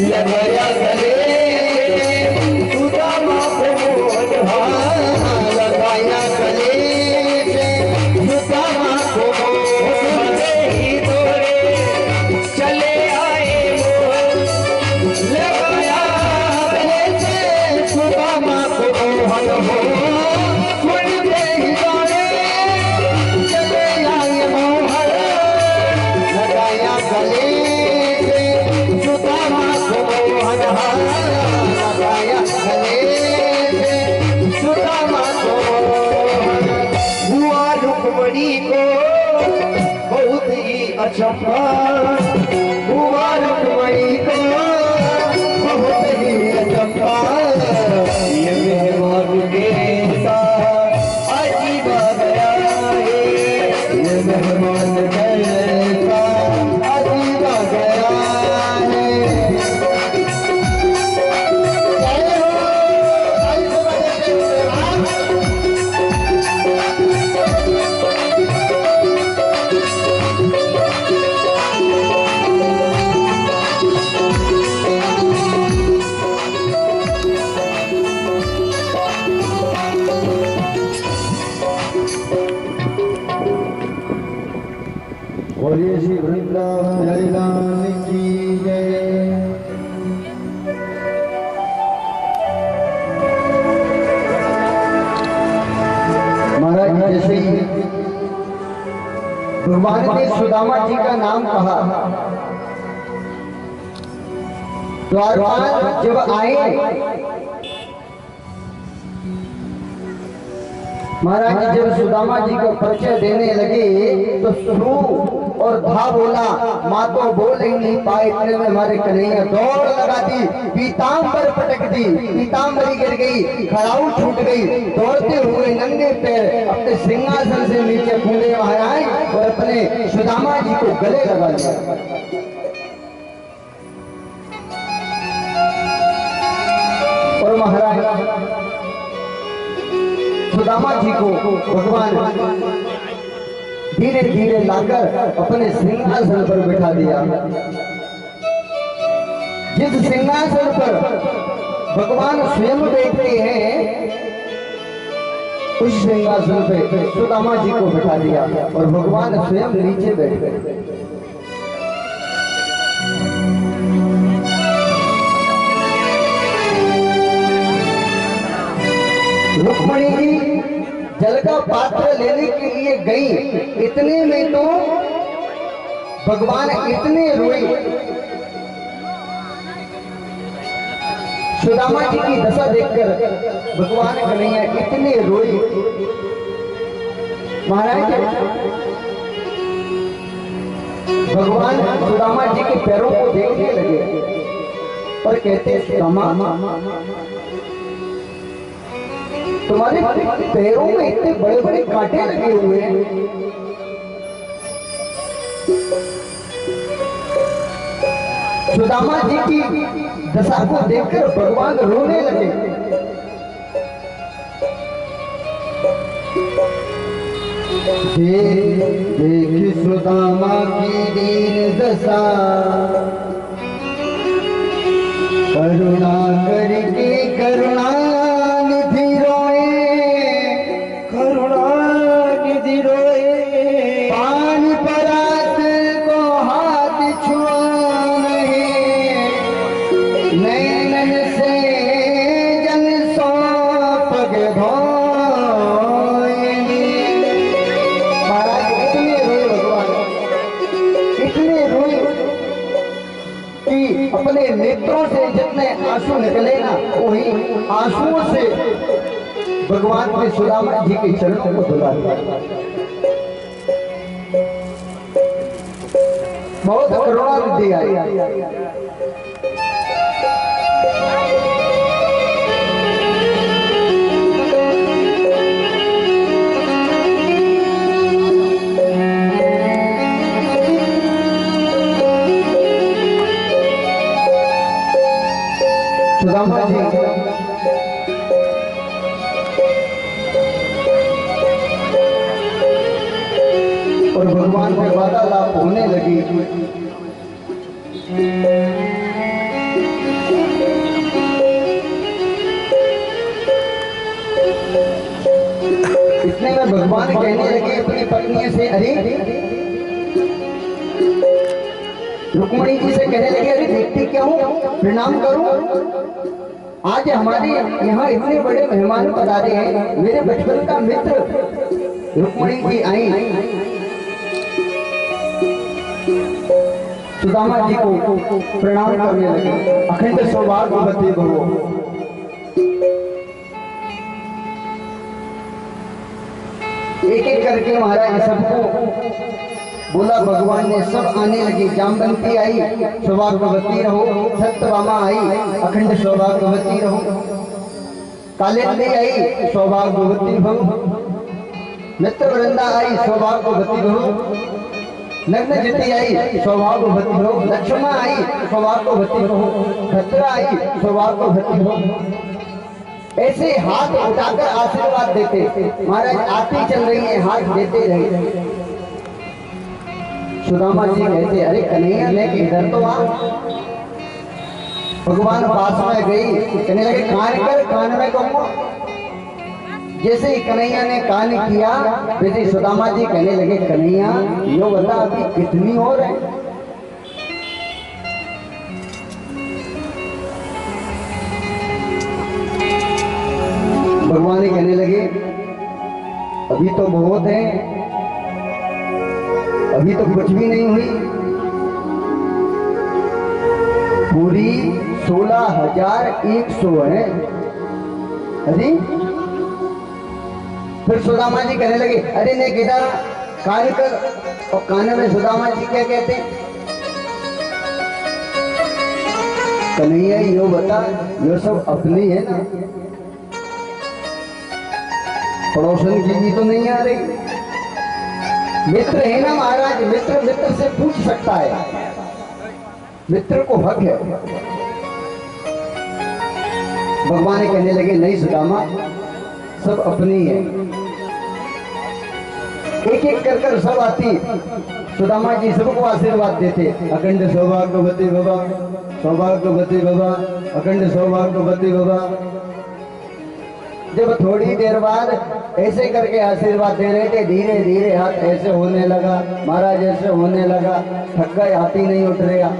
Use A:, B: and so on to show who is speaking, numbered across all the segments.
A: लगाया गले सुदामा को मोहन लगाया गले सुदामा को मोहन ही दौड़े चले आए मोहन लगाया गले सुदामा को मोहन हो सुनते ही दौड़े चले आए मोहन लगाया गले सुदामा को मोहन लगाया गले सुदामा को मोहन हुआ रुक्मणी को बहुत ही अचंभा हुआ रुक्मणी को बहुत ही अचंभा ये मेहमान के साथ अजीब गया है ये मेहमान के साथ अजीब गया है। बोलिए श्री वृंदावन हरिलाल की जय। महाराज जैसे ही भगवान ने सुदामा जी का नाम कहा, द्वारपाल जब आए महाराज जब सुदामा जी को परिचय देने लगे तो सुनो और धा बोला, माँ तो बोल ही नहीं पाए, इतने में हमारे कन्हैया दौड़ लगा दी, पीताम्बर पटक दी, पीताम्बरी गिर गई, खड़ाऊ छूट गई, दौड़ते हुए नंगे पैर अपने सिंहासन से नीचे कूदे महाराज और अपने सुदामा जी को गले लगा दिया। और महाराज सुदामा जी को भगवान धीरे धीरे लाकर अपने सिंहासन पर बैठा दिया। जिस सिंहासन पर भगवान स्वयं बैठते हैं उस सिंहासन पे सुदामा जी को बैठा दिया और भगवान स्वयं नीचे बैठ गए। रुक्मणी जी जल का पात्र लेने के लिए गई, इतने में तो भगवान इतने रोए, सुदामा जी की दशा देखकर भगवान कन्हैया इतने रोए। महाराज भगवान सुदामा जी के पैरों को देखने लगे और कहते सुदामा तुम्हारे पैरों में इतने बड़े बड़े कांटे लगे हुए हैं। सुदामा जी की दशा को देखकर भगवान रोने लगे। देख सुदामा की दीन दशा, करुणा करके करुणा अपने नेत्रों से जितने आंसू निकले ना वही आंसुओं से भगवान ने सुदामा जी के चरणों को धुला दिया। बहुत करुणा बुद्धि आई। सुदामा जी और भगवान में वार्तालाप होने लगी। इतने में भगवान कहने लगे अपनी पत्नी से, अरे रुक्मणी जी से कहने लगे, अरे देखती क्या हूँ, प्रणाम करूं। आज हमारे यहाँ इतने बड़े मेहमान पधारे हैं, मेरे बचपन का मित्र रुक्मणी जी आई। सुदामा जी को प्रणाम करने लगे, अखंड सौभाग्यवती भव। एक एक करके महाराज सबको बोला, भगवान ने सब आने लगी। जामवंती आई, सौभाग्यवती रहो। सत्यभामा आई, अखंड सौभाग्यवती रहो। कालिंदी आई, सौभाग्यवती भव। मित्र वृंदा आई, सौभाग्यवती भव। नग्नजिति आई, सौभाग्यवती भव। लक्ष्मण आई, सौभाग्यवती भव। भद्रा आई, सौभाग्यवती भव। ऐसे हाथ उठाकर आशीर्वाद देते। महाराज आती चल रही है, हाथ देते रहे। सुदामा जी कहते, अरे कन्हैया ने इधर तो आ। भगवान पास में गई, कहने लगे कान कर, कान में कहूँ। जैसे ही कन्हैया ने कान किया, वैसे सुदामा जी कहने लगे, कन्हैया यो बता अभी कितनी और है। भगवान कहने लगे, अभी तो बहुत है, अभी तो कुछ भी नहीं हुई। पूरी 16,100 है। अरे फिर सुदामा जी कहने लगे, अरे ने किधर कान कर। और कान में सुदामा जी क्या कहते, कन्हैया यो बता, यो सब अपनी है ना, पड़ोसन की भी तो नहीं आ रही। मित्र है ना महाराज, मित्र मित्र से पूछ सकता है, मित्र को हक है। भगवान कहने लगे, नहीं सुदामा, सब अपनी है। एक एक कर कर सब आती। सुदामा जी सबको आशीर्वाद देते, अखंड सौभाग्यवती बाबा, सौभाग्यवती बाबा, अखंड सौभाग्यवती बाबा। जब थोड़ी देर बाद ऐसे करके आशीर्वाद दे रहे थे, धीरे धीरे हाथ ऐसे होने लगा, महाराज ऐसे होने लगा, थक गए, हाथ ही नहीं उठ रहा।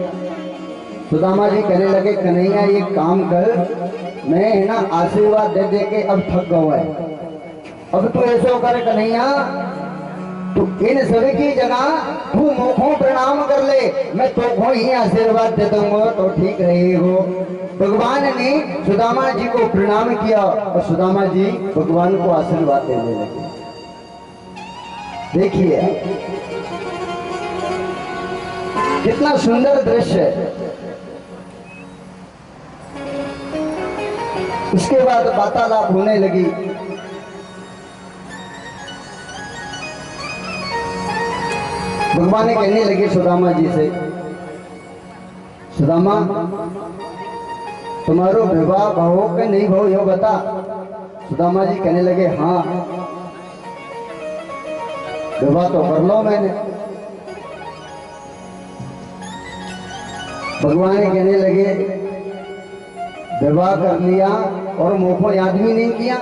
A: सुदामा जी कहने लगे, कन्हैया ये काम कर, मैं है ना आशीर्वाद दे दे के अब थक गया है। अब तू ऐसे कर कन्हैया, तू इन सभी की जगह तू मुखों प्रणाम कर ले, मैं तुमको ही आशीर्वाद दे दूंगा तो ठीक रहेगा। भगवान ने सुदामा जी को प्रणाम किया और सुदामा जी भगवान को आशीर्वाद देने लगे। देखिए कितना सुंदर दृश्य है। इसके बाद वार्तालाप होने लगी। भगवान ने कहने लगे सुदामा जी से, सुदामा तुम्हारो विवाह भावो के नहीं भाव यो बता। सुदामा जी कहने लगे, हाँ विवाह तो कर लो मैंने। भगवान कहने लगे, विवाह कर लिया और मुंह को याद भी नहीं किया।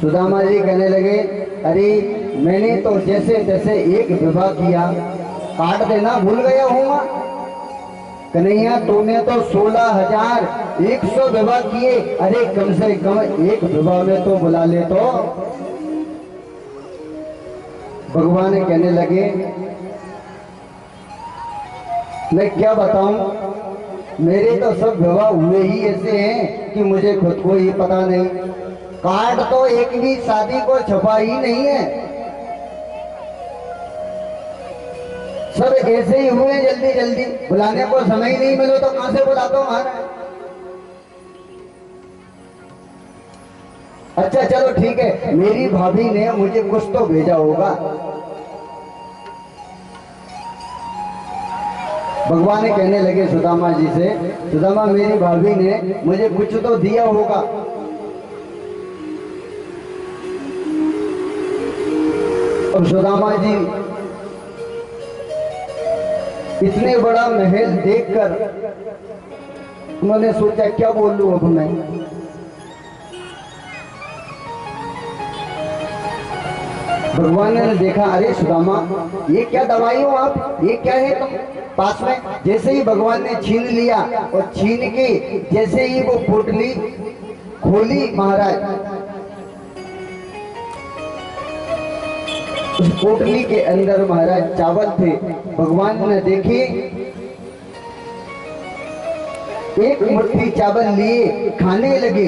A: सुदामा जी कहने लगे, अरे मैंने तो जैसे तैसे एक विवाह किया, काट देना भूल गया हूँ। कन्हैया तूने तो 16,100 विवाह किए, अरे कम से कम एक विवाह में तो बुला ले तो। भगवान कहने लगे, मैं क्या बताऊं, मेरे तो सब विवाह हुए ही ऐसे हैं कि मुझे खुद को ही पता नहीं। कार्ड तो एक भी शादी को छपा ही नहीं है, सब ऐसे ही हुए जल्दी जल्दी। बुलाने को समय ही नहीं मिलो तो कहां से बुलाता हूं महाराज। अच्छा चलो ठीक है, मेरी भाभी ने मुझे कुछ तो भेजा होगा। भगवान कहने लगे सुदामा जी से, सुदामा मेरी भाभी ने मुझे कुछ तो दिया होगा। और सुदामा जी इतने बड़ा महल देखकर उन्होंने सोचा, क्या बोलूं अब मैं। भगवान ने देखा, अरे सुदामा ये क्या दवाई हो आप, ये क्या है तुम पास में। जैसे ही भगवान ने छीन लिया और छीन के जैसे ही वो पोटली खोली महाराज, उस पोटली के अंदर महाराज चावल थे। भगवान ने देखे, एक मुट्ठी चावल लिए खाने लगे,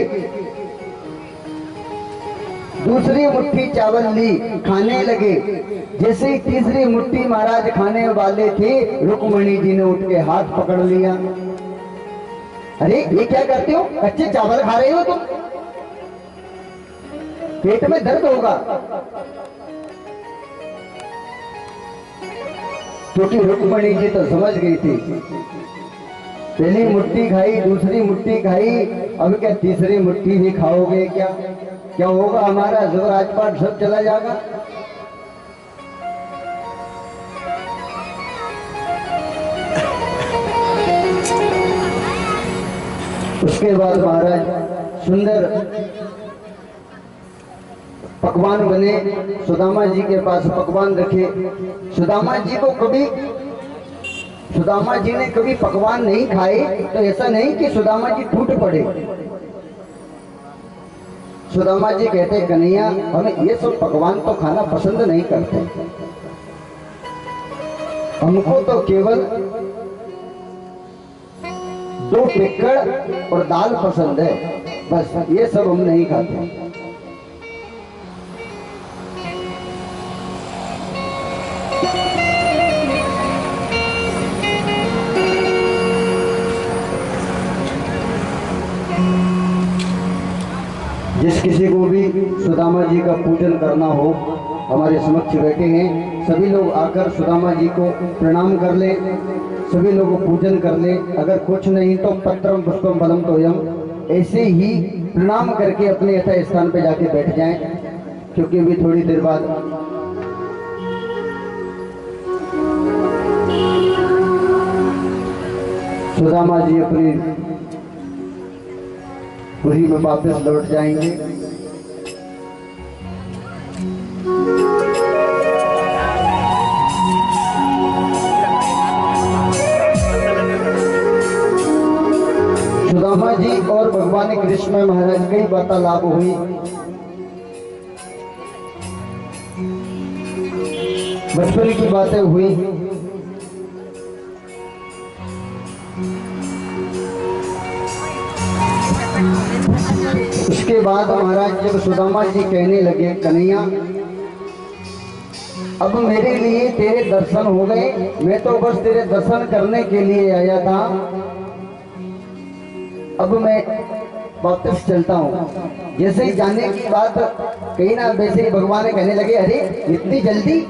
A: दूसरी मुट्ठी चावल ली खाने लगे। जैसे ही तीसरी मुट्ठी महाराज खाने वाले थे, रुक्मणी जी ने उठ के हाथ पकड़ लिया। अरे ये क्या करते हो, कच्चे चावल खा रहे हो तुम, पेट में दर्द होगा। क्योंकि रुक्मणी जी तो समझ गई थी, पहली मुट्ठी खाई, दूसरी मुट्ठी खाई, अब क्या तीसरी मुट्ठी भी खाओगे क्या, क्या होगा हमारा राजपाट सब चला जाएगा। उसके बाद महाराज सुंदर पकवान बने, सुदामा जी के पास पकवान रखे। सुदामा जी ने कभी पकवान नहीं खाए, तो ऐसा नहीं कि सुदामा जी टूट पड़े। सुदामा जी कहते, कन्हैया हमें ये सब पकवान तो खाना पसंद नहीं करते, हमको तो केवल 2 टिक्कड़ और दाल पसंद है, बस ये सब हम नहीं खाते। जिस किसी को भी सुदामा जी का पूजन करना हो, हमारे समक्ष बैठे हैं, सभी लोग आकर सुदामा जी को प्रणाम कर ले, सभी लोग पूजन कर ले। अगर कुछ नहीं तो पत्रम पुष्पम फलम तोयम, ऐसे ही प्रणाम करके अपने यथा स्थान पे जाके बैठ जाएं, क्योंकि अभी थोड़ी देर बाद सुदामा जी अपनी पुरी में वापस लौट जाएंगे। सुदामा जी और भगवान कृष्ण में महाराज कई वार्तालाप हुई। बचपन की बातें हुई। उसके बाद महाराज जब सुदामा जी कहने लगे, कन्हैया अब मेरे लिए तेरे दर्शन हो गए, मैं तो बस तेरे दर्शन करने के लिए आया था, अब मैं वापस चलता हूँ। जैसे ही जाने की बात कही ना, वैसे ही भगवान कहने लगे, अरे इतनी जल्दी,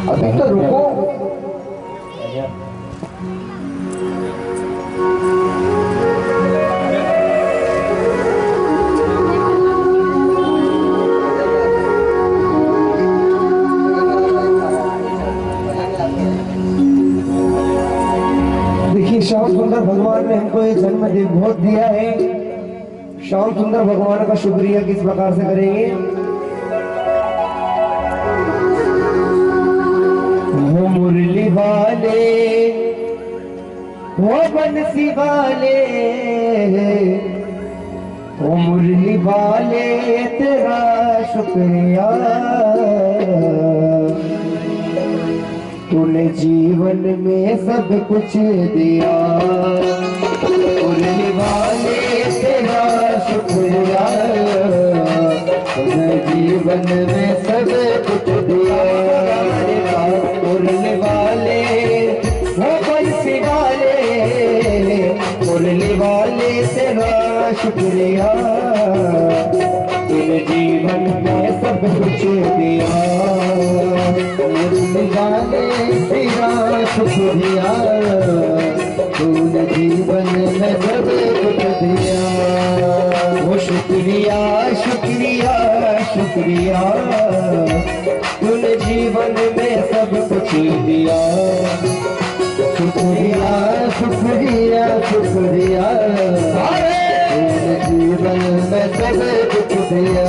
A: अभी तो रुको।
B: श्याम सुंदर भगवान ने हमको ये जन्म बहुत दिया है। श्याम सुंदर भगवान का शुक्रिया किस प्रकार से करेंगे। वो मुरली वाले, वो बंसी वाले, वो मुरली वाले तेरा शुक्रिया, तूने जीवन में सब कुछ दिया। मुरली वाले तेरा शुक्रिया, तूने जीवन में सब कुछ दिया। मुरली वाले, वो बंसी वाले, मुरली वाले तेरा शुक्रिया, तूने जीवन में सब कुछ दिया। मुरली वाले तेरा शुक्रिया, तूने जीवन में सब कुछ दिया। वो शुक्रिया शुक्रिया शुक्रिया, तूने जीवन में सब कुछ दिया। शुक्रिया शुक्रिया शुक्रिया, तूने जीवन में सब कुछ
A: दिया।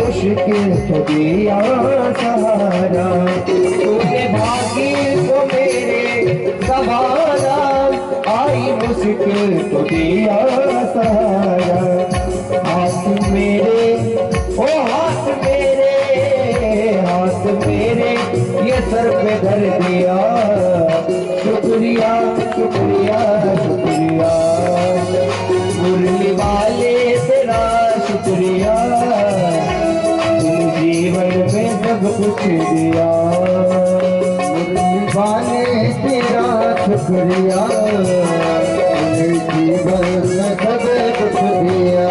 B: मुश्किल तो दिया सहारा, तूने भाग्य को मेरे सवारा, आई मुश्किल तो दिया सहारा। हाथ मेरे ओ हाथ मेरे, हाथ मेरे ये सर पे धर दिया। शुक्रिया शुक्रिया शुक्रिया मुरली वाले तेरा शुक्रिया, जीवन में सब कुछ दिया। मुरली वाले तेरा शुक्रिया, जीवन में सब कुछ दिया।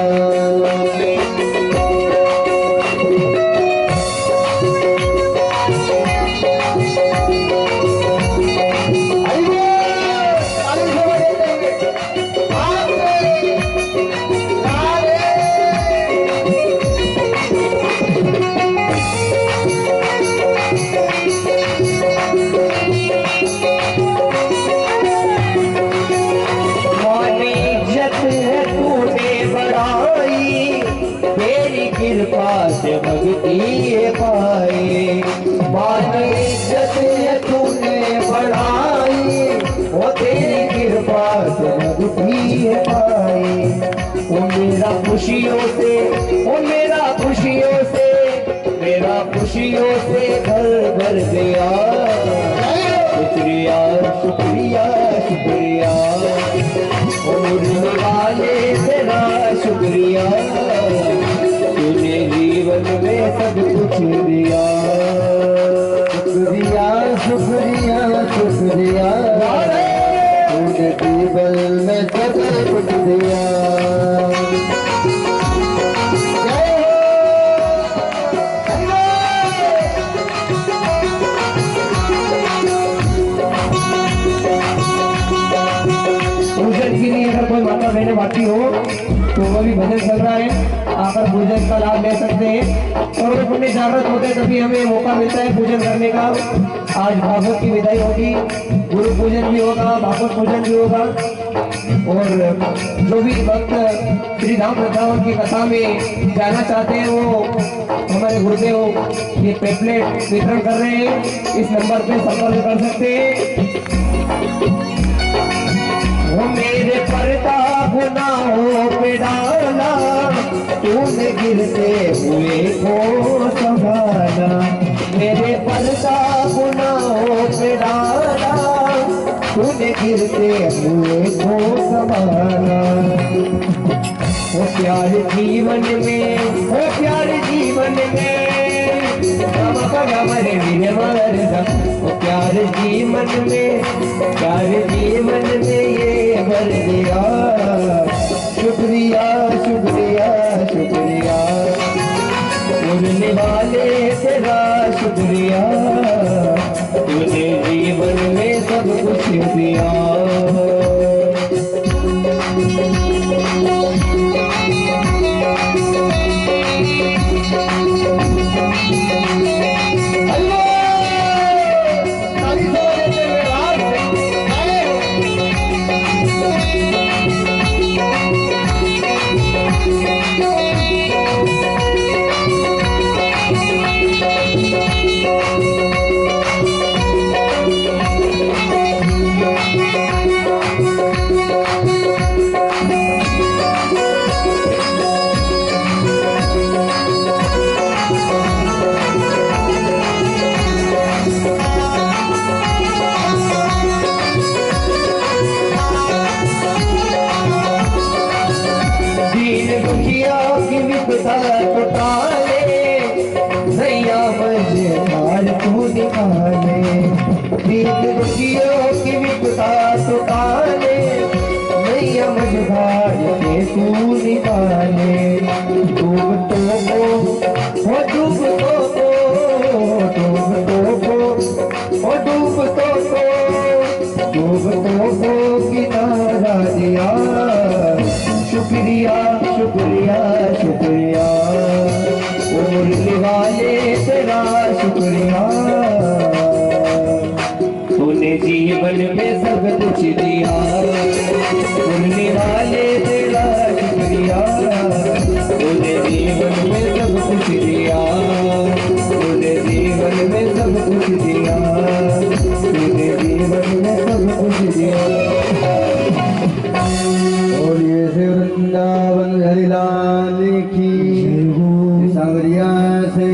B: कृपा से भक्ति पाए, मान इज्जत तूने बढ़ाई, वो तेरी कृपा से भक्ति पाए। वो मेरा खुशियों से, वो मेरा खुशियों से, मेरा खुशियों से घर भर दिया। शुक्रिया शुक्रिया शुक्रिया मुरली वाले तेरा शुक्रिया, तूने जीवन में सब कुछ दिया। शुक्रिया शुक्रिया शुक्रिया तूने जीवन में सब कुछ दिया। पूजन के लिए अगर कोई माता बहने बाकी हो तो वो भी भजन चल रहा है, आकर पूजन का लाभ ले सकते हैं। और अगर पुण्य जागृत होते हैं तभी हमें मौका मिलता है पूजन करने का। आज भागवत की विदाई होगी, गुरु पूजन भी होगा, भागवत पूजन भी होगा। और जो भी भक्त श्री राम वृंदावन की कथा में जाना चाहते हैं वो हमारे गुरुदेव ये पेम्पलेट वितरण कर रहे हैं, इस नंबर पे संपर्क कर सकते हैं। वो मेरे पर्दा गुनाहों पे डाला, तूने गिरते हुए को संभाला। मेरे पर्दा गुनाहों पे डाला, तूने गिरते हुए को संभाला। वो प्यार जीवन में, वो प्यार जीवन में, वो प्यार जीवन में, प्यार जीवन में ये भर दिया। शुक्रिया शुक्रिया शुक्रिया मुरली वाले तेरा शुक्रिया, तूने जीवन में सब कुछ दिया। तू निकाले डूबतों को, ओ डूबतों को, डूबतों को, ओ डूबतों को, डूबतों को किनारा दिया। शुक्रिया शुक्रिया शुक्रिया ओ मुरली वाले तेरा शुक्रिया, तूने जीवन में सब कुछ दिया। मुरली वाले तेरा शुक्रिया, तूने जीवन में सब कुछ दिया। तूने जीवन में सब कुछ दिया। तूने जीवन में सब कुछ दिया।
A: और ये से वृंदावन हरिलाल की, सांवरिया से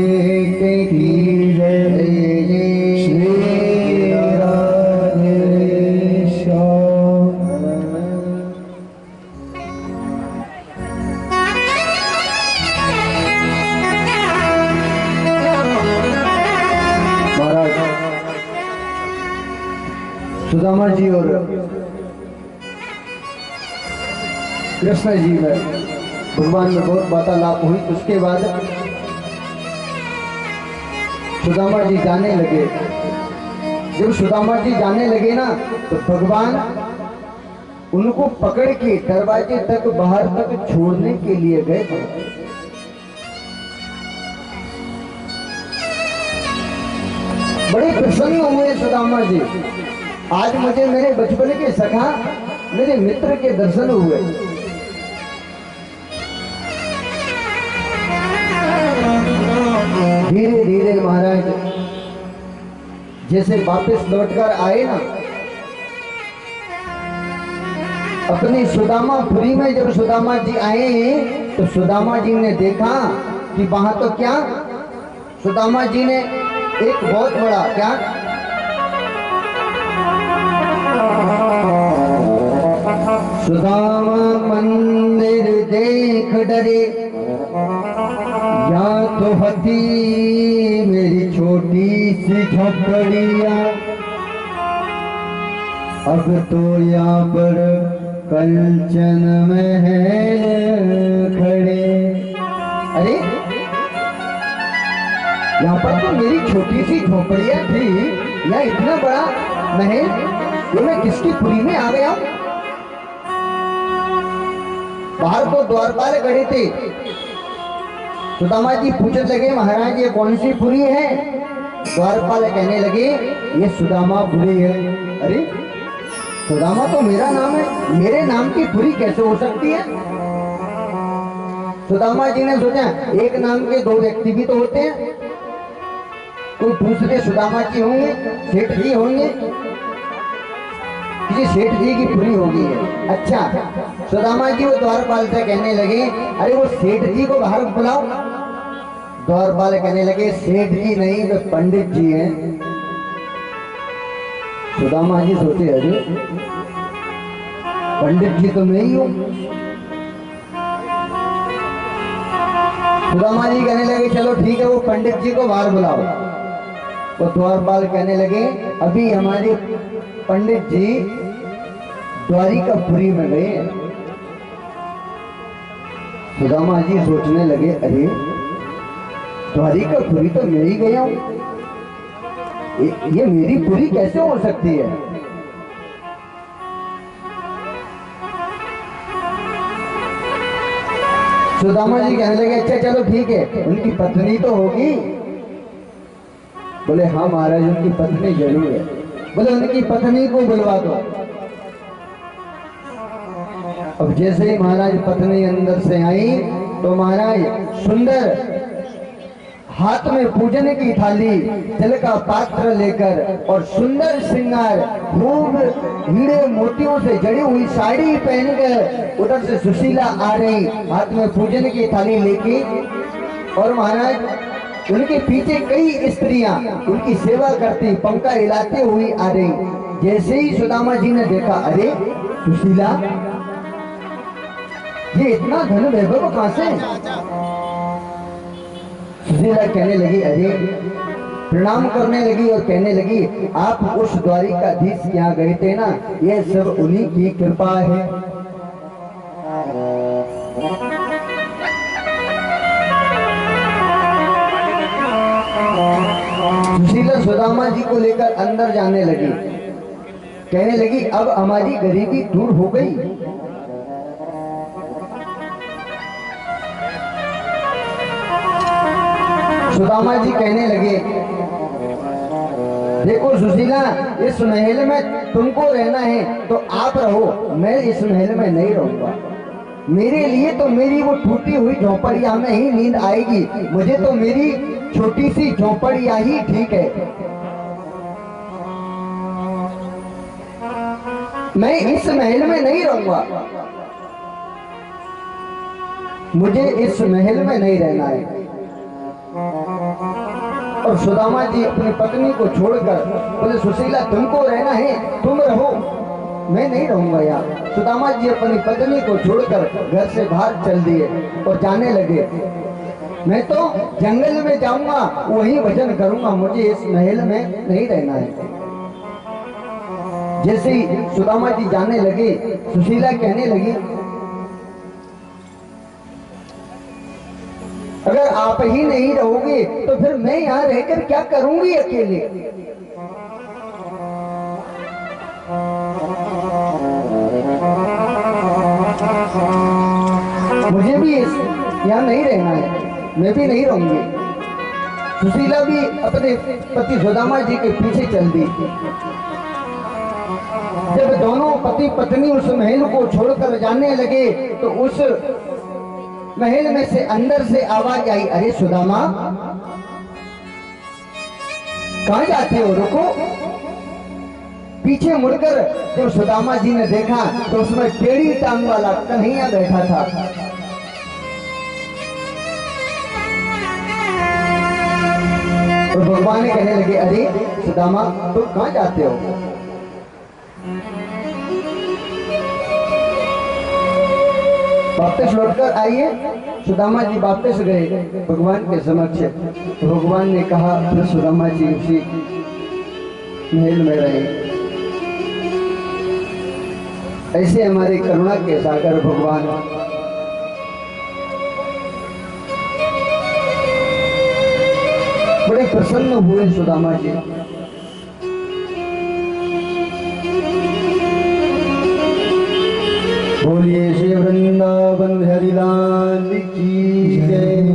A: की जय। श्री राधे श्याम। महाराज सुदामा जी और कृष्ण जी में भगवान में बहुत वार्तालाप हुई। उसके बाद सुदामा जी जाने लगे। जब सुदामा जी जाने लगे ना, तो भगवान उनको पकड़ के दरवाजे तक बाहर तक छोड़ने के लिए गए थे। बड़े प्रसन्न हुए सुदामा जी। आज मुझे मेरे बचपन के सखा, मेरे मित्र के दर्शन हुए। धीरे धीरे महाराज जैसे वापस लौटकर आए ना, अपनी सुदामापुरी में जब सुदामा जी आए, तो सुदामा जी ने देखा कि वहां तो क्या, सुदामा जी ने एक बहुत बड़ा क्या, सुदामा मंदिर देख डरे, या तो हती मेरी छोटी सी झोपड़िया, अब तो यहाँ पर कंचन महल खड़े। अरे यहाँ पर तो मेरी छोटी सी झोपड़िया थी, या इतना बड़ा महल, तो मैं किसकी पुरी में आ गया? बाहर तो द्वारपाल खड़े थे। सुदामा जी पूछने लगे, महाराज ये कौन सी पुरी है? द्वारपाल कहने लगे, ये सुदामापुरी है। अरे सुदामा तो मेरा नाम है, मेरे नाम की पुरी कैसे हो सकती है? सुदामा जी ने सोचा, एक नाम के दो व्यक्ति भी तो होते हैं, कोई दूसरे सुदामा जी होंगे, सेठ जी होंगे, किसी सेठ जी की पुरी होगी है। अच्छा, सुदामा जी वो द्वारपाल से कहने लगे, अरे वो सेठ जी को बाहर बुलाओ। द्वारपाल कहने लगे, सेठ जी नहीं, वे पंडित जी हैं। सुदामा जी सोचे, अरे पंडित जी तो मैं ही हूं। सुदामा जी कहने लगे, चलो ठीक है, वो पंडित जी को बाहर बुलाओ। तो द्वारपाल कहने लगे, अभी हमारे पंडित जी द्वारिकापुरी में गए। सुदामा जी सोचने लगे, अरे द्वारिकापुरी तो मैं ही गया हूं, ये मेरी पुरी कैसे हो सकती है? सुदामा जी कहने लगे, अच्छा चलो ठीक है, उनकी पत्नी तो होगी। बोले हाँ महाराज, उनकी पत्नी जरूर है। बोले उनकी पत्नी को बुलवा दो। अब जैसे ही महाराज पत्नी अंदर से आई, तो महाराज सुंदर हाथ में पूजन की थाली, जल का पात्र लेकर और सुंदर श्रृंगार, खूब हीरे मोतियों से जड़ी हुई साड़ी पहनकर उधर से सुशीला आ रही, हाथ में पूजन की थाली लेके। और महाराज उनके पीछे कई स्त्रियां उनकी सेवा करती, पंखा हिलाते हुई आ रही। जैसे ही सुदामा जी ने देखा, अरे सुशीला, ये इतना धन वैभव कहां से? सुशीला कहने लगी, अरे प्रणाम करने लगी और कहने लगी, आप उस द्वारिकाधीश के यहाँ गए थे ना, ये सब उन्हीं की कृपा है। सुदामा जी को लेकर अंदर जाने लगी। कहने लगी अब हमारी गरीबी दूर हो गई। सुदामा जी कहने लगे देखो सुशीला, इस महल में तुमको रहना है तो आप रहो, मैं इस महल में नहीं रहूंगा। मेरे लिए तो मेरी वो टूटी हुई झोपड़िया में ही नींद आएगी। मुझे तो मेरी छोटी सी झोपड़िया ही ठीक है। मैं इस महल में नहीं रहूंगा, मुझे इस महल में नहीं रहना है। और सुदामा जी अपनी पत्नी को छोड़कर बोले सुशीला तुमको रहना है तुम रहो, मैं नहीं रहूंगा यहाँ। सुदामा जी अपनी पत्नी को छोड़कर घर से बाहर चल दिए और जाने लगे। मैं तो जंगल में जाऊंगा, वहीं भजन करूंगा, मुझे इस महल में नहीं रहना है। जैसे ही सुदामा जी जाने लगे, सुशीला कहने लगी अगर आप ही नहीं रहोगे तो फिर मैं यहाँ रहकर क्या करूंगी अकेले। मुझे भी यहाँ नहीं रहना है, मैं भी नहीं रहूंगी। सुशीला भी अपने पति सुदामा जी के पीछे चल दी। जब दोनों पति पत्नी उस महल को छोड़कर जाने लगे तो उस महल में से अंदर से आवाज आई, अरे सुदामा कहाँ जाते हो, रुको। पीछे मुड़कर जब सुदामा जी ने देखा तो उसमें टेढ़ी टांग वाला कन्हैया बैठा था। तो भगवान ने कहने लगे अरे सुदामा तुम कहाँ जाते हो। वापस लौटकर आइए। सुदामा जी वापस गए भगवान के समक्ष। तो भगवान ने कहा फिर सुदामा जी उसी महल में रहे। ऐसे हमारे करुणा के सागर भगवान बड़े प्रसन्न हुए सुदामा जी। बोलिए श्री वृंदावन हरि लाल की जय।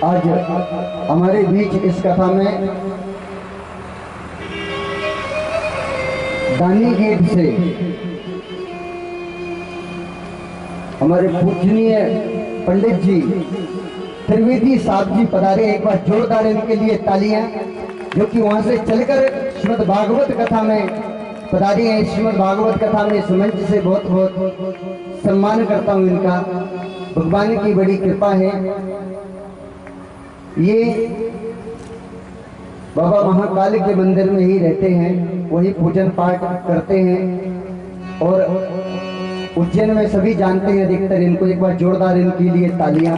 A: आज हमारे बीच इस कथा में दानी गेट से हमारे पूजनीय पंडित जी त्रिवेदी साहब जी पधारे। एक बार जोरदार इनके लिए तालियां, जो कि वहां से चलकर श्रीमद् भागवत कथा में पधारी है। श्रीमद् भागवत कथा में इस मंच से बहुत बहुत सम्मान करता हूँ इनका। भगवान की बड़ी कृपा है। ये बाबा महाकाल के मंदिर में ही रहते हैं, वही पूजन पाठ करते हैं और उज्जैन में सभी जानते हैं अधिकतर इनको। एक बार जोरदार इनके लिए तालियां।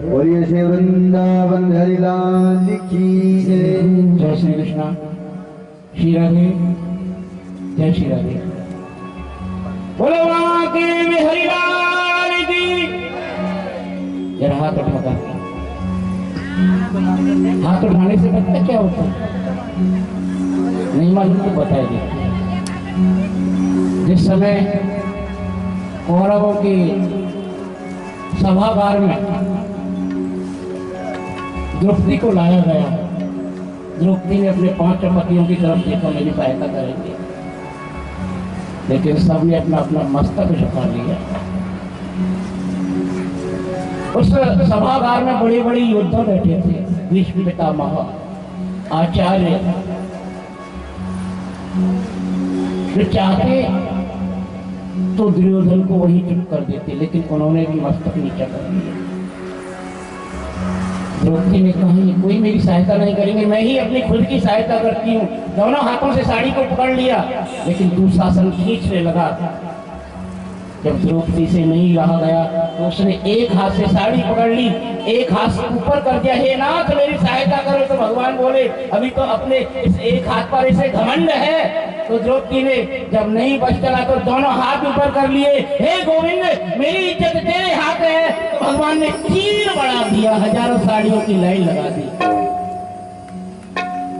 A: बोलिए श्री वृंदावन हरि लाल की जय।
B: जय श्री कृष्णा। श्री राधे। जय श्री राधे। बोलो हरि लाल की। जरा हाथ उठाकर
C: हाथ उठाने से पता क्या होता है? नहीं मालूम तो बताइए। जिस समय कौरवों के सभागार में द्रौपदी को लाया गया, द्रौपदी ने अपने 5 पतियों की तरफ देखा, मेरी सहायता करेंगे, लेकिन सबने अपना अपना मस्तक झुका लिया। उस सभागार में बड़े बड़े योद्धा बैठे थे, भीष्म पितामह, आचार्य, जो चाहते तो दुर्योधन को वही चुप कर देते, लेकिन उन्होंने भी मस्तक नीचा कर दिया। द्रौपदी ने कहा कोई मेरी सहायता नहीं करेंगे, मैं ही अपनी खुद की सहायता करती हूँ। दोनों हाथों से साड़ी को पकड़ लिया, लेकिन दुशासन खींचने लगा। जब द्रौपदी से नहीं रहा गया तो उसने एक हाथ से साड़ी पकड़ ली, एक हाथ से ऊपर कर दिया, हे नाथ मेरी सहायता करो। तो भगवान बोले अभी तो अपने इस एक हाथ पर इसे घमंड है। तो द्रौपदी ने जब नहीं बच चला तो दोनों हाथ ऊपर कर लिए, हे गोविंद मेरी इज्जत तेरे हाथ है। तो भगवान ने तीर बढ़ा दिया, हजारों साड़ियों की लाइन लगा दी।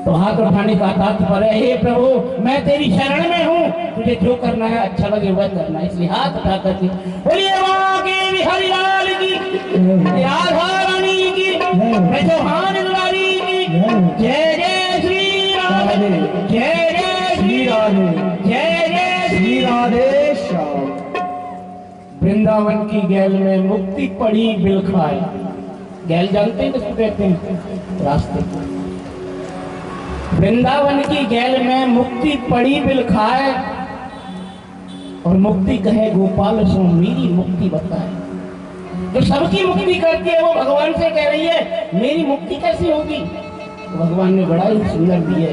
C: तो हाथ उठाने का तात्पर्य, हे प्रभु मैं तेरी शरण में हूँ, तुझे जो करना है अच्छा लगे वह करना। इसलिए हाथ उठा करके बोलिए माँ के बिहारी लाल की, राधा रानी की, चौहान दुलारी की, जय जय श्री राधे, जय जय श्री राधे, जय जय श्री राधे श्याम। वृंदावन की गैल में मुक्ति पड़ी बिल खाए। गैल जानते हैं किसको कहते हैं? रास्ते। वृंदावन की गैल में मुक्ति पड़ी बिल खाए, और मुक्ति कहे गोपाल सो मेरी मुक्ति बताए। जो सबकी मुक्ति करती है वो भगवान से कह रही है मेरी मुक्ति कैसी होगी? तो भगवान ने बड़ा ही सुंदर दिया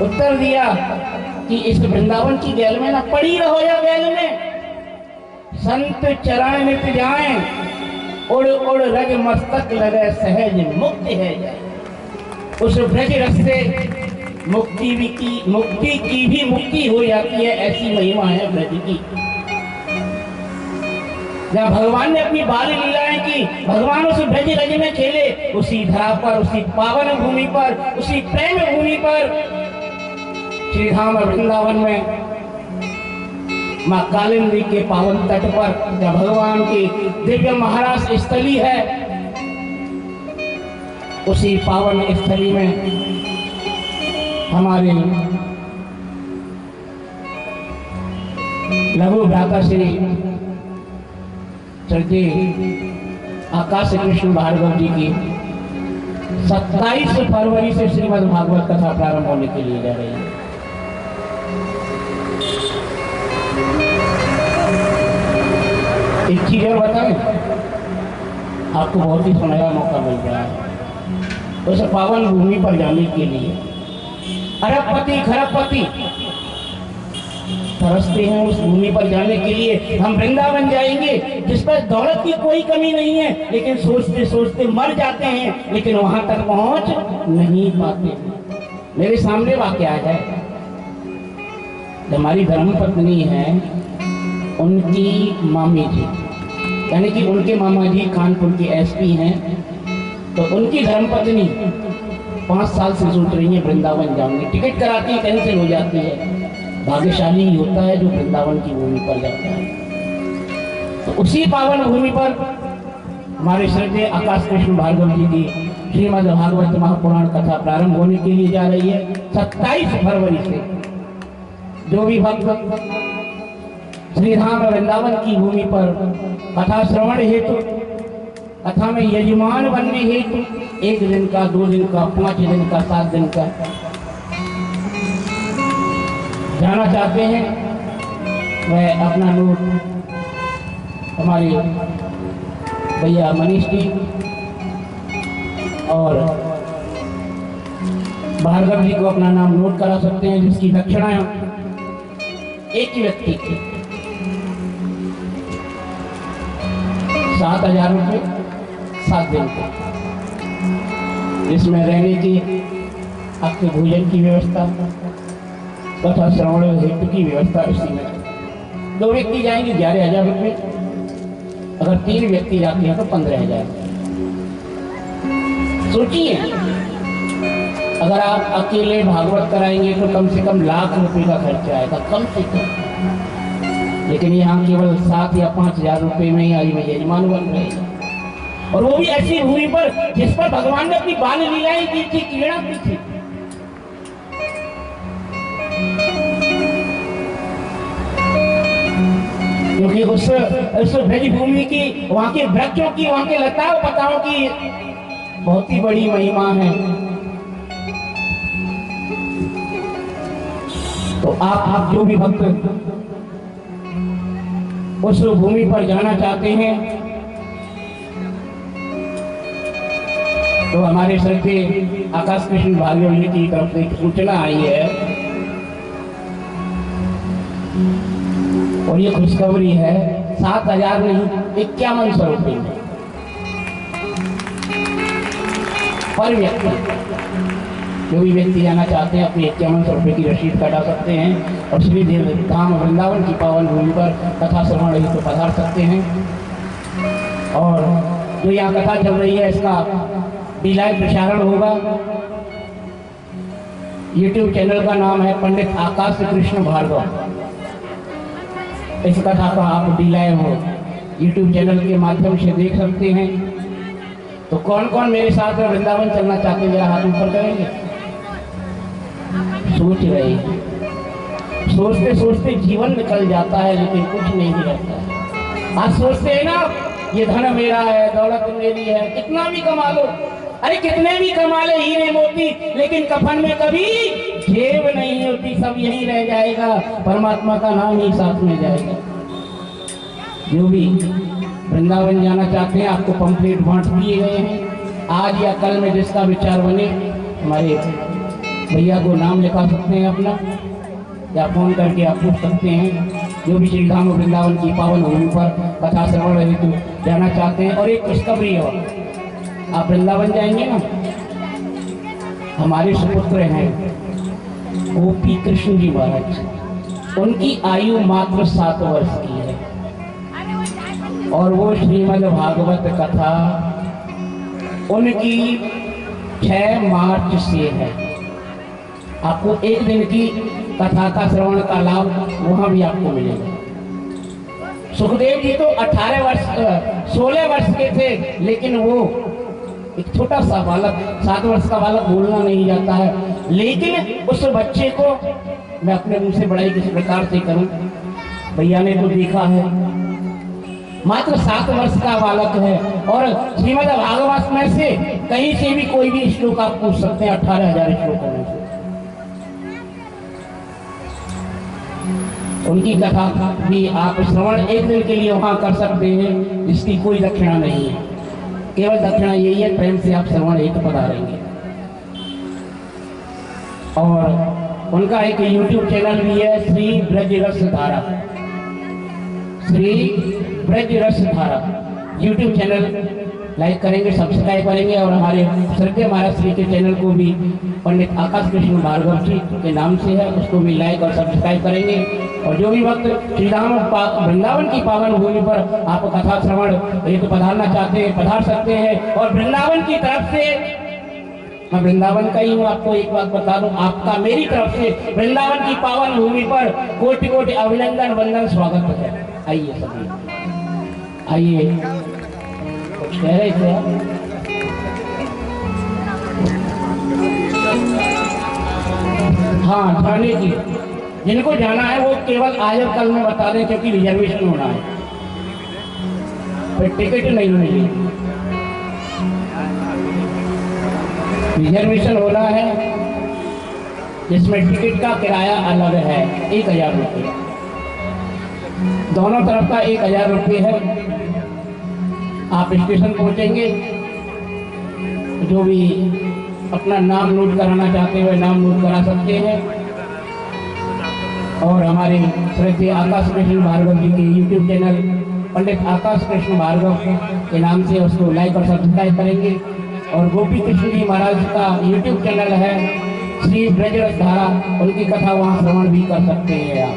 C: उत्तर दिया कि इस वृंदावन की गैल में ना पड़ी रहो, या गैल में संत चरण नित जाए, उड़ उड़ रग मस्तक लगे सहज मुक्त है। उस ब्रज रस से मुक्ति की भी मुक्ति हो जाती है, ऐसी महिमा है ब्रज की। जब भगवान ने अपनी बाल लीलाएं की, भगवान उस ब्रज रज में खेले, उसी धरा पर, उसी पावन भूमि पर, उसी प्रेम भूमि पर, श्री धाम वृंदावन में माँ कालिंदी के पावन तट पर, जब भगवान की दिव्य महाराज स्थली है, उसी पावन स्थली में हमारे लघु भ्राता श्री आकाश कृष्ण भार्गव जी की 27 फरवरी से श्रीमद् भागवत कथा प्रारंभ होने के लिए जा रही है। एक चीज और बताएं, आपको बहुत ही सुनहरा मौका मिल रहा है उस पावन भूमि पर जाने के लिए। अरबपति खरबपति तरसते हैं उस भूमि पर जाने के लिए। हम वृंदावन जाएंगे जिस पर दौलत की कोई कमी नहीं है, लेकिन सोचते सोचते मर जाते हैं, लेकिन वहां तक पहुंच नहीं पाते। मेरे सामने वाकया है, हमारी धर्मपत्नी है, उनकी मामी जी, यानी कि उनके मामा जी कानपुर के एसपी हैं, तो उनकी धर्मपत्नी 5 साल से सोच रही है वृंदावन जाऊंगी। टिकट कराती है, कैंसिल हो जाती है। भाग्यशाली ही होता है जो वृंदावन की भूमि पर जाता है। तो उसी पावन भूमि पर हमारे श्रद्धेय आकाश कृष्ण भार्गव जी की श्रीमद् भागवत महापुराण कथा प्रारंभ होने के लिए जा रही है 27 फरवरी से। जो भी भक्त श्री धाम वृंदावन की भूमि पर कथा श्रवण हेतु, कथा में यजमान बनने हेतु 1 दिन का, 2 दिन का, 5 दिन का, 7 दिन का जाना चाहते हैं, वह अपना नोट हमारे भैया मनीष जी और भार्गव जी को अपना नाम नोट करा सकते हैं, जिसकी दक्षिणा एक ही व्यक्ति की 7,000 रुपये 7 दिन के, जिसमें रहने की, आपके भोजन की व्यवस्था तथा श्रवण हेतु की व्यवस्था इसी में। 2 व्यक्ति जाएंगे 11,000 रुपये, अगर 3 व्यक्ति जाते हैं तो 15,000। सोचिए, अगर आप अकेले भागवत कराएंगे तो कम से कम लाख रुपए का खर्चा आएगा, कम से कम। लेकिन यहाँ केवल 7 या 5 हजार रुपए में ही में यजमान बन रहे, और वो भी ऐसी भूमि पर जिस पर भगवान ने अपनी बाल लीलाएं की थी, क्रीड़ा की थी। क्योंकि उस ब्रज भूमि की, वहां के वृक्षों की, वहां के लताओं पताओं की बहुत ही बड़ी महिमा है। तो आप जो भी भक्त उस भूमि पर जाना चाहते हैं तो हमारे श्रद्धे आकाश कृष्ण भार्गव जी की तरफ से एक सूचना आई है, और ये खुशखबरी है। 7,000 नहीं, 5100 रुपये पर व्यक्ति। जो भी व्यक्ति जाना चाहते हैं अपनी 5100 रुपये की रसीद कटा सकते हैं और श्री धाम वृंदावन की पावन भूमि पर कथा श्रवण रही तो पधार सकते हैं। और जो यहाँ कथा चल रही है इसका भी लाइव प्रसारण होगा। YouTube चैनल का नाम है पंडित आकाश कृष्ण भार्गव। इस कथा को आप डी लाइव हो YouTube चैनल के माध्यम से देख सकते हैं। तो कौन कौन मेरे साथ वृंदावन चलना चाहते हैं, जरा हाथ ऊपर करेंगे। सोच रहे, सोचते सोचते जीवन निकल जाता है लेकिन कुछ नहीं रहता। आज सोचते हैं ना, ये धन मेरा है, दौलत मेरी है, कितना भी कमा लो, अरे कितने भी कमा ले हीरे मोती, लेकिन कफन में कभी जेब नहीं होती, सब यहीं रह जाएगा, परमात्मा का नाम ही साथ में जाएगा। जो भी वृंदावन जाना चाहते हैं आपको पंपलेट बांट दिए गए हैं। आज या कल में जिसका विचार बने हमारे भैया को नाम लिखा सकते हैं अपना, या फोन करके आप पूछ सकते हैं। जो भी श्री धाम वृंदावन की पावन भूमि पर कथा श्रवण हेतु जाना चाहते हैं। और एक खुशखबरी और, आप वृंदावन जाएंगे ना, हमारे सुपुत्र हैं गोपी कृष्ण जी महाराज, उनकी आयु मात्र 7 वर्ष की है और वो श्रीमद् भागवत कथा उनकी 6 मार्च से है। आपको एक दिन की कथा का श्रवण का लाभ वहां भी आपको मिलेगा। सुखदेव जी तो 16 वर्ष के थे, लेकिन वो एक छोटा सा बालक, 7 वर्ष का बालक बोलना नहीं जाता है, लेकिन उस बच्चे को मैं अपने मुंह से बड़ाई किस प्रकार से करूं, भैया ने तो देखा है। मात्र 7 वर्ष का बालक है और श्रीमद् भागवत में से कहीं से भी कोई भी श्लोक आप पूछ सकते हैं, 18,000 श्लोकों में से। उनकी कथा भी आप श्रवण एक दिन के लिए वहां कर सकते हैं, इसकी कोई दक्षिणा नहीं है, केवल दक्षिणा यही है प्रेम से आप श्रवण एक पधारेंगे। और उनका एक YouTube चैनल भी है, श्री ब्रज रस धारा, श्री ब्रज रस धारा YouTube चैनल लाइक करेंगे, सब्सक्राइब करेंगे। और हमारे श्रद्धेय महाराज श्री के चैनल को भी पंडित आकाश कृष्ण भार्गव जी के नाम से है, उसको भी लाइक और सब्सक्राइब करेंगे। और जो भी वक्त श्री धाम वृंदावन की पावन भूमि पर आप कथा श्रवण एक पधारना चाहते हैं, पधार सकते हैं। और वृंदावन की तरफ से, मैं वृंदावन का ही हूँ, आपको एक बात बता दूं, आपका मेरी तरफ से वृंदावन की पावन भूमि पर कोटि कोटि अभिनंदन वंदन स्वागत है। आइए सभी, आइए, कुछ कह रहे थे आप? हाँ, जाने की जिनको जाना है वो केवल आज और कल में बता दें, क्योंकि रिजर्वेशन होना है, फिर टिकट नहीं मिलेगी। रिजर्वेशन होना है जिसमें टिकट का किराया अलग है, 1,000 रुपये, दोनों तरफ का 1,000 रुपये है। आप स्टेशन पहुंचेंगे, जो भी अपना नाम नोट कराना चाहते हैं नाम नोट करा सकते हैं। और हमारे श्री आकाश कृष्ण भार्गव जी के YouTube चैनल पंडित आकाश कृष्ण भार्गव के नाम से उसको लाइक और सब्सक्राइब करेंगे। और गोपी कृष्ण जी महाराज का YouTube चैनल है श्री ब्रज रस धारा, उनकी कथा वहाँ श्रवण भी कर सकते हैं आप।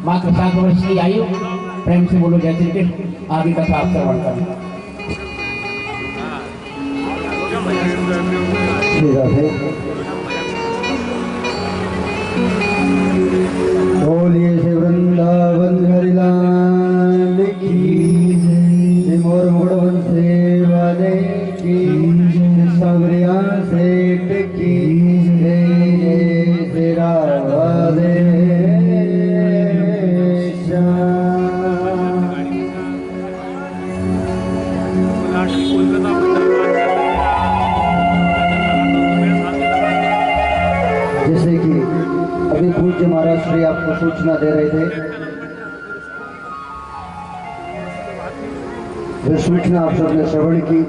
C: मात्र 7 वर्ष की आयु, प्रेम से बोलो जय श्री कृष्ण। आगे कथा आप श्रवण करें।
A: श्री राधे। बोलिए श्री वृंदावन हरि लाल की जय। मोर मुड़वन से वाले की सबरिया सेठ की जय। श्री राधे जैसे कि अभी पूज्य महाराज श्री आपको सूचना दे रहे थे, वह सूचना आप सबने श्रवण की।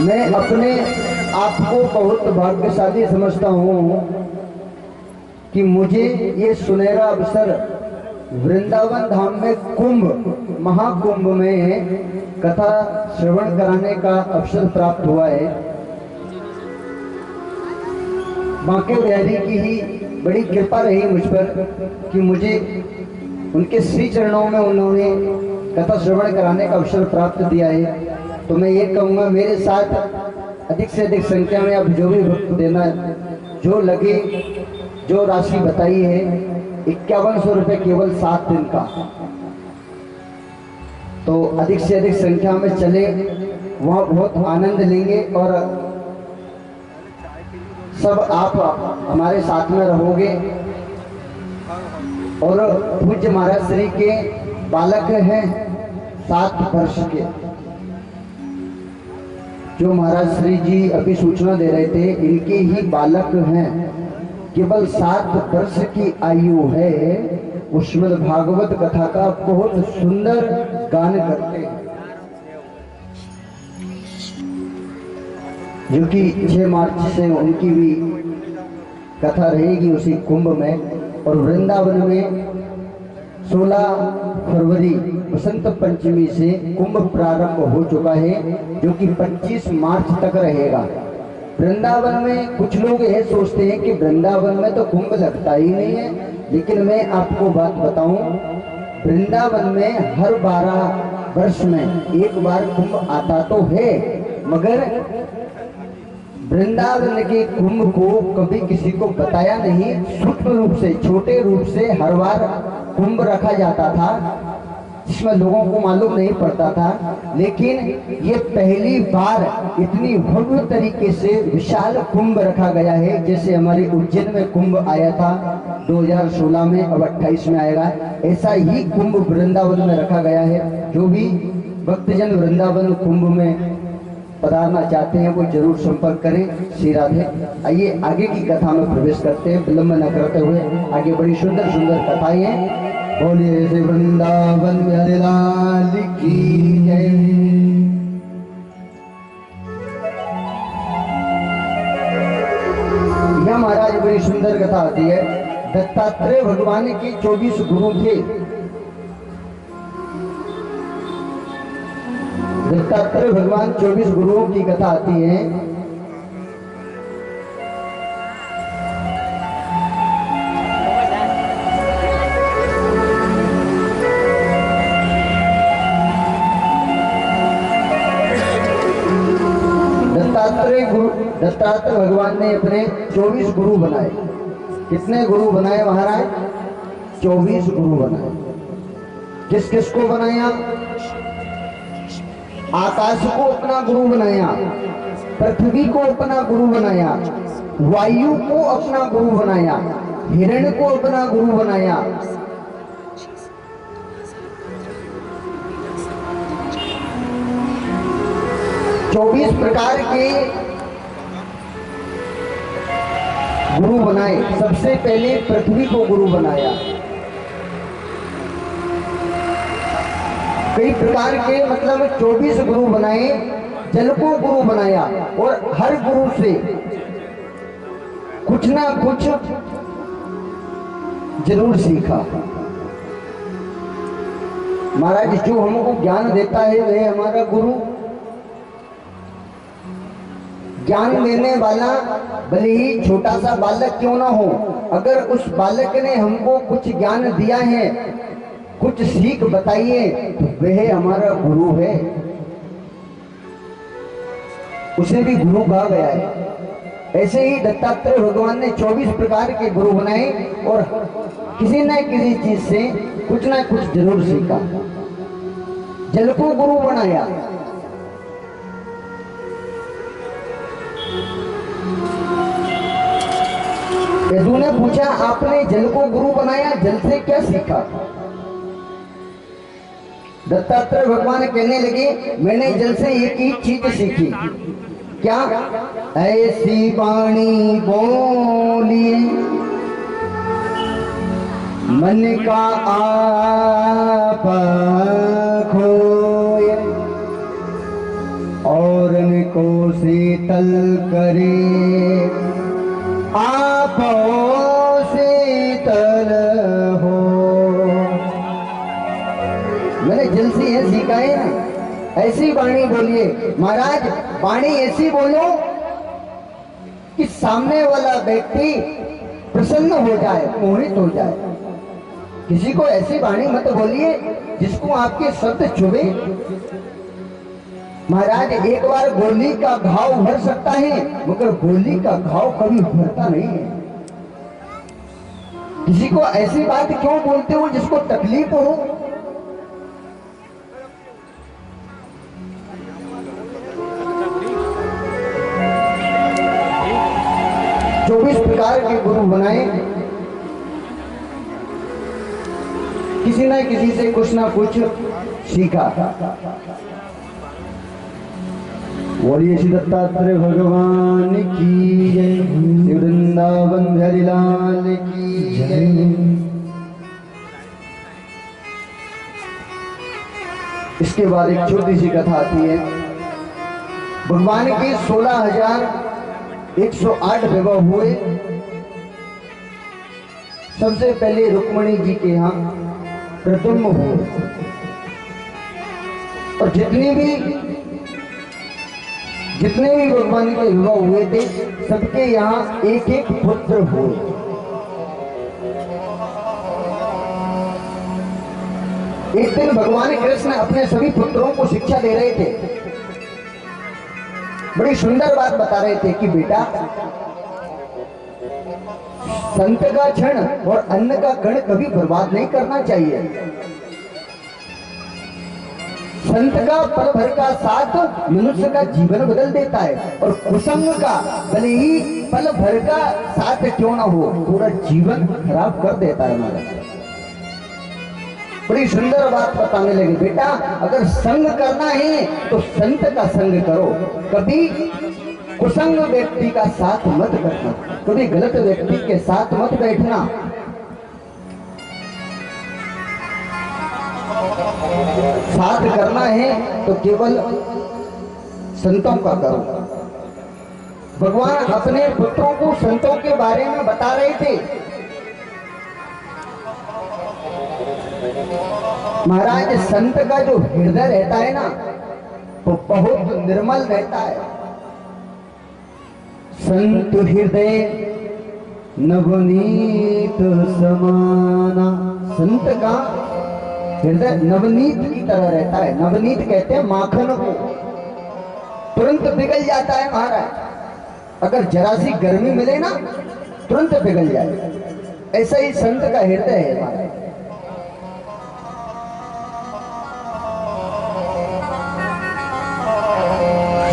A: मैं अपने आप को बहुत भाग्यशाली समझता हूँ कि मुझे ये सुनहरा अवसर वृंदावन धाम में कुंभ महाकुंभ में कथा श्रवण कराने का अवसर प्राप्त हुआ है। बांके बिहारी की ही बड़ी कृपा रही मुझ पर कि मुझे उनके श्री चरणों में उन्होंने कथा श्रवण कराने का अवसर प्राप्त दिया है। तो मैं ये कहूँगा, मेरे साथ अधिक से अधिक संख्या में आप जो भी वक्त देना, जो लगे, जो राशि बताई है 5100 रुपये केवल 7 दिन का, तो अधिक से अधिक संख्या में चले, वहाँ बहुत आनंद लेंगे और सब आप हमारे साथ में रहोगे। और पूज्य महाराज श्री के बालक हैं 7 वर्ष के, जो महाराज श्री जी अभी सूचना दे रहे थे, इनके ही बालक हैं। केवल 7 वर्ष की आयु है। उसमें भागवत कथा का बहुत सुंदर गान करते हैं, जो कि 6 मार्च से उनकी भी कथा रहेगी उसी कुंभ में। और वृंदावन में 16 फरवरी बसंत पंचमी से कुंभ प्रारंभ हो चुका है, जो कि 25 मार्च तक रहेगा। वृंदावन में कुछ लोग यह सोचते हैं कि वृंदावन में तो कुंभ लगता ही नहीं है, लेकिन मैं आपको बात बताऊं, वृंदावन में हर 12 वर्ष में एक बार कुंभ आता तो है, मगर वृंदावन के कुंभ को कभी किसी को बताया नहीं। सूक्ष्म रूप से, छोटे रूप से हर बार कुंभ रखा जाता था, जिसमें लोगों को मालूम नहीं पड़ता था। लेकिन ये पहली बार इतनी भव्य तरीके से विशाल कुंभ रखा गया है। जैसे हमारे उज्जैन में कुंभ आया था 2016 में, अब 28 में आएगा, ऐसा ही कुंभ वृंदावन में रखा गया है। जो भी भक्तजन वृंदावन कुंभ में पधारना चाहते हैं वो जरूर संपर्क करें। श्री राधे। आइए आगे की कथा में प्रवेश करते हैं, विलंब न करते हुए। आगे बड़ी सुंदर सुंदर कथाएं हैं। बोलिए श्री वृंदावन हरि लाल की जय। यह महाराज बड़ी सुंदर कथा आती है। दत्तात्रेय भगवान के 24 गुरु थे। दत्तात्रेय भगवान 24 गुरुओं की कथा आती है। दत्तात्रेय भगवान ने अपने 24 गुरु बनाए। कितने गुरु बनाए महाराज? 24 गुरु बनाए। किस किस को बनाया? आकाश को अपना गुरु बनाया, पृथ्वी को अपना गुरु बनाया, वायु को अपना गुरु बनाया, हिरण को अपना गुरु बनाया, चौबीस प्रकार के गुरु बनाए। सबसे पहले पृथ्वी को गुरु बनाया। कई प्रकार के मतलब 24 गुरु बनाए। जल को गुरु बनाया और हर गुरु से कुछ ना कुछ जरूर सीखा। महाराज जो हमको ज्ञान देता है वह हमारा गुरु। ज्ञान देने वाला भले ही छोटा सा बालक क्यों ना हो, अगर उस बालक ने हमको कुछ ज्ञान दिया है, कुछ सीख बताइए, तो वह हमारा गुरु है। उसे भी गुरु कहा गया है। ऐसे ही दत्तात्रेय भगवान ने 24 प्रकार के गुरु बनाए और किसी न किसी चीज से कुछ ना कुछ जरूर सीखा। जल को गुरु बनाया, यदु ने पूछा आपने जल को गुरु बनाया, जल से क्या सीखा? दत्तात्रेय भगवान कहने लगे मैंने जल से एक ही चीज सीखी। क्या? ऐसी वाणी बोली मन का आप खोए और को शीतल करे, आप शीतल हो। मैंने जल से यह सीखा है ना, ऐसी वाणी बोलिए। महाराज वाणी ऐसी बोलो कि सामने वाला व्यक्ति प्रसन्न हो जाए, मोहित हो जाए। किसी को ऐसी वाणी मत बोलिए जिसको आपके शब्द चुभे। महाराज एक बार गोली का घाव भर सकता है, मगर गोली का घाव कभी भरता नहीं है। किसी को ऐसी बात क्यों बोलते हो जिसको तकलीफ हो? चौबीस प्रकार के गुरु बनाए, किसी न किसी से कुछ ना कुछ सीखा। बोलिए श्री दत्तात्रेय भगवान की जय, श्री वृंदावन बिहारी लाल की जय। इसके बाद एक छोटी सी कथा आती है। भगवान के 16,108 विवाह हुए। सबसे पहले रुक्मणी जी के यहाँ प्रथम हुए, और जितने भी भगवान के विवाह हुए थे सबके यहाँ एक एक पुत्र हुए। एक दिन भगवान कृष्ण अपने सभी पुत्रों को शिक्षा दे रहे थे। बड़ी सुंदर बात बता रहे थे कि बेटा, संत का क्षण और अन्न का कण कभी बर्बाद नहीं करना चाहिए। संत का पल भर का साथ मनुष्य का जीवन बदल देता है, और कुसंग का भले ही पल भर का साथ क्यों ना हो, पूरा जीवन खराब कर देता है हमारा। बड़ी सुंदर बात बताने लगे, बेटा अगर संग करना है तो संत का संग करो, कभी कुसंग व्यक्ति का साथ मत करना, कभी गलत व्यक्ति के साथ मत बैठना। साथ करना है तो केवल संतों का करो। भगवान अपने पुत्रों को संतों के बारे में बता रहे थे। महाराज संत का जो हृदय रहता है ना, वो बहुत निर्मल रहता है। संत हृदय नवनीत समाना, संत का हृदय नवनीत की तरह रहता है। नवनीत कहते हैं माखन को, तुरंत पिघल जाता है महाराज। अगर जरा सी गर्मी मिले ना तुरंत पिघल जाए, ऐसा ही संत का हृदय है महाराज।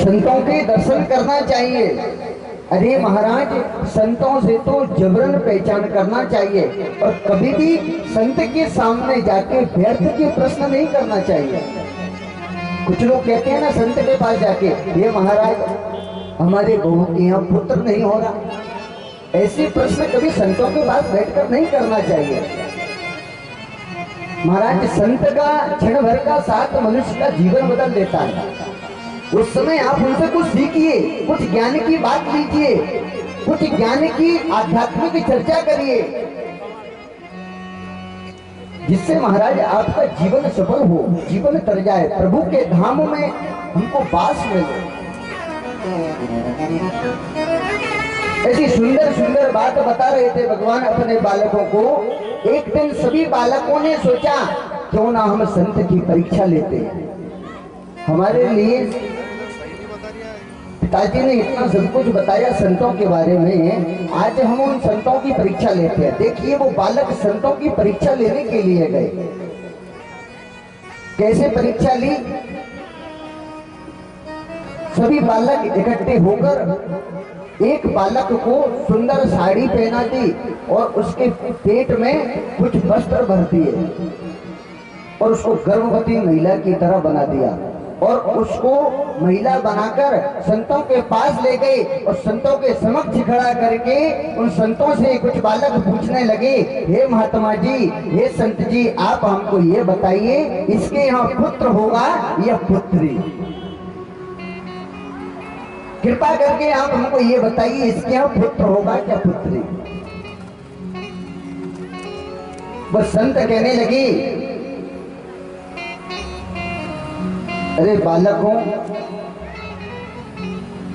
A: संतों के दर्शन करना चाहिए। अरे महाराज संतों से तो जबरन पहचान करना चाहिए, और कभी भी संत के सामने जाके व्यर्थ के प्रश्न नहीं करना चाहिए। कुछ लोग कहते हैं ना संत के पास जाके, ये महाराज हमारे बहू के यहाँ पुत्र नहीं हो रहा, ऐसे प्रश्न कभी संतों के पास बैठकर नहीं करना चाहिए। महाराज संत का क्षण भर का साथ मनुष्य का जीवन बदल देता है। उस समय आप उनसे कुछ सीखिए, कुछ ज्ञान की बात लीजिए, कुछ ज्ञान की आध्यात्मिक चर्चा करिए, जिससे महाराज आपका जीवन सफल हो, जीवन तर जाए, प्रभु के धाम में हमको वास मिले। ऐसी सुंदर सुंदर बात बता रहे थे भगवान अपने बालकों को। एक दिन सभी बालकों ने सोचा क्यों ना हम संत की परीक्षा लेते हैं। हमारे लिए पिताजी ने इतना सब कुछ बताया संतों के बारे में, आज हम उन संतों की परीक्षा लेते हैं। देखिए वो बालक संतों की परीक्षा लेने के लिए गए। कैसे परीक्षा ली? सभी बालक इकट्ठे होकर एक बालक को सुंदर साड़ी पहना दी और उसके पेट में कुछ वस्त्र भर दिए और उसको गर्भवती महिला की तरह बना दिया और उसको महिला बनाकर संतों के पास ले गए और संतों के समक्ष खड़ा करके उन संतों से कुछ बालक पूछने लगे, हे महात्मा जी, हे संत जी, आप हमको ये बताइए इसके यहाँ पुत्र होगा या पुत्री? कृपा करके आप हमको ये बताइए इसके यहाँ पुत्र होगा क्या पुत्री? वो संत कहने लगी, अरे बालकों,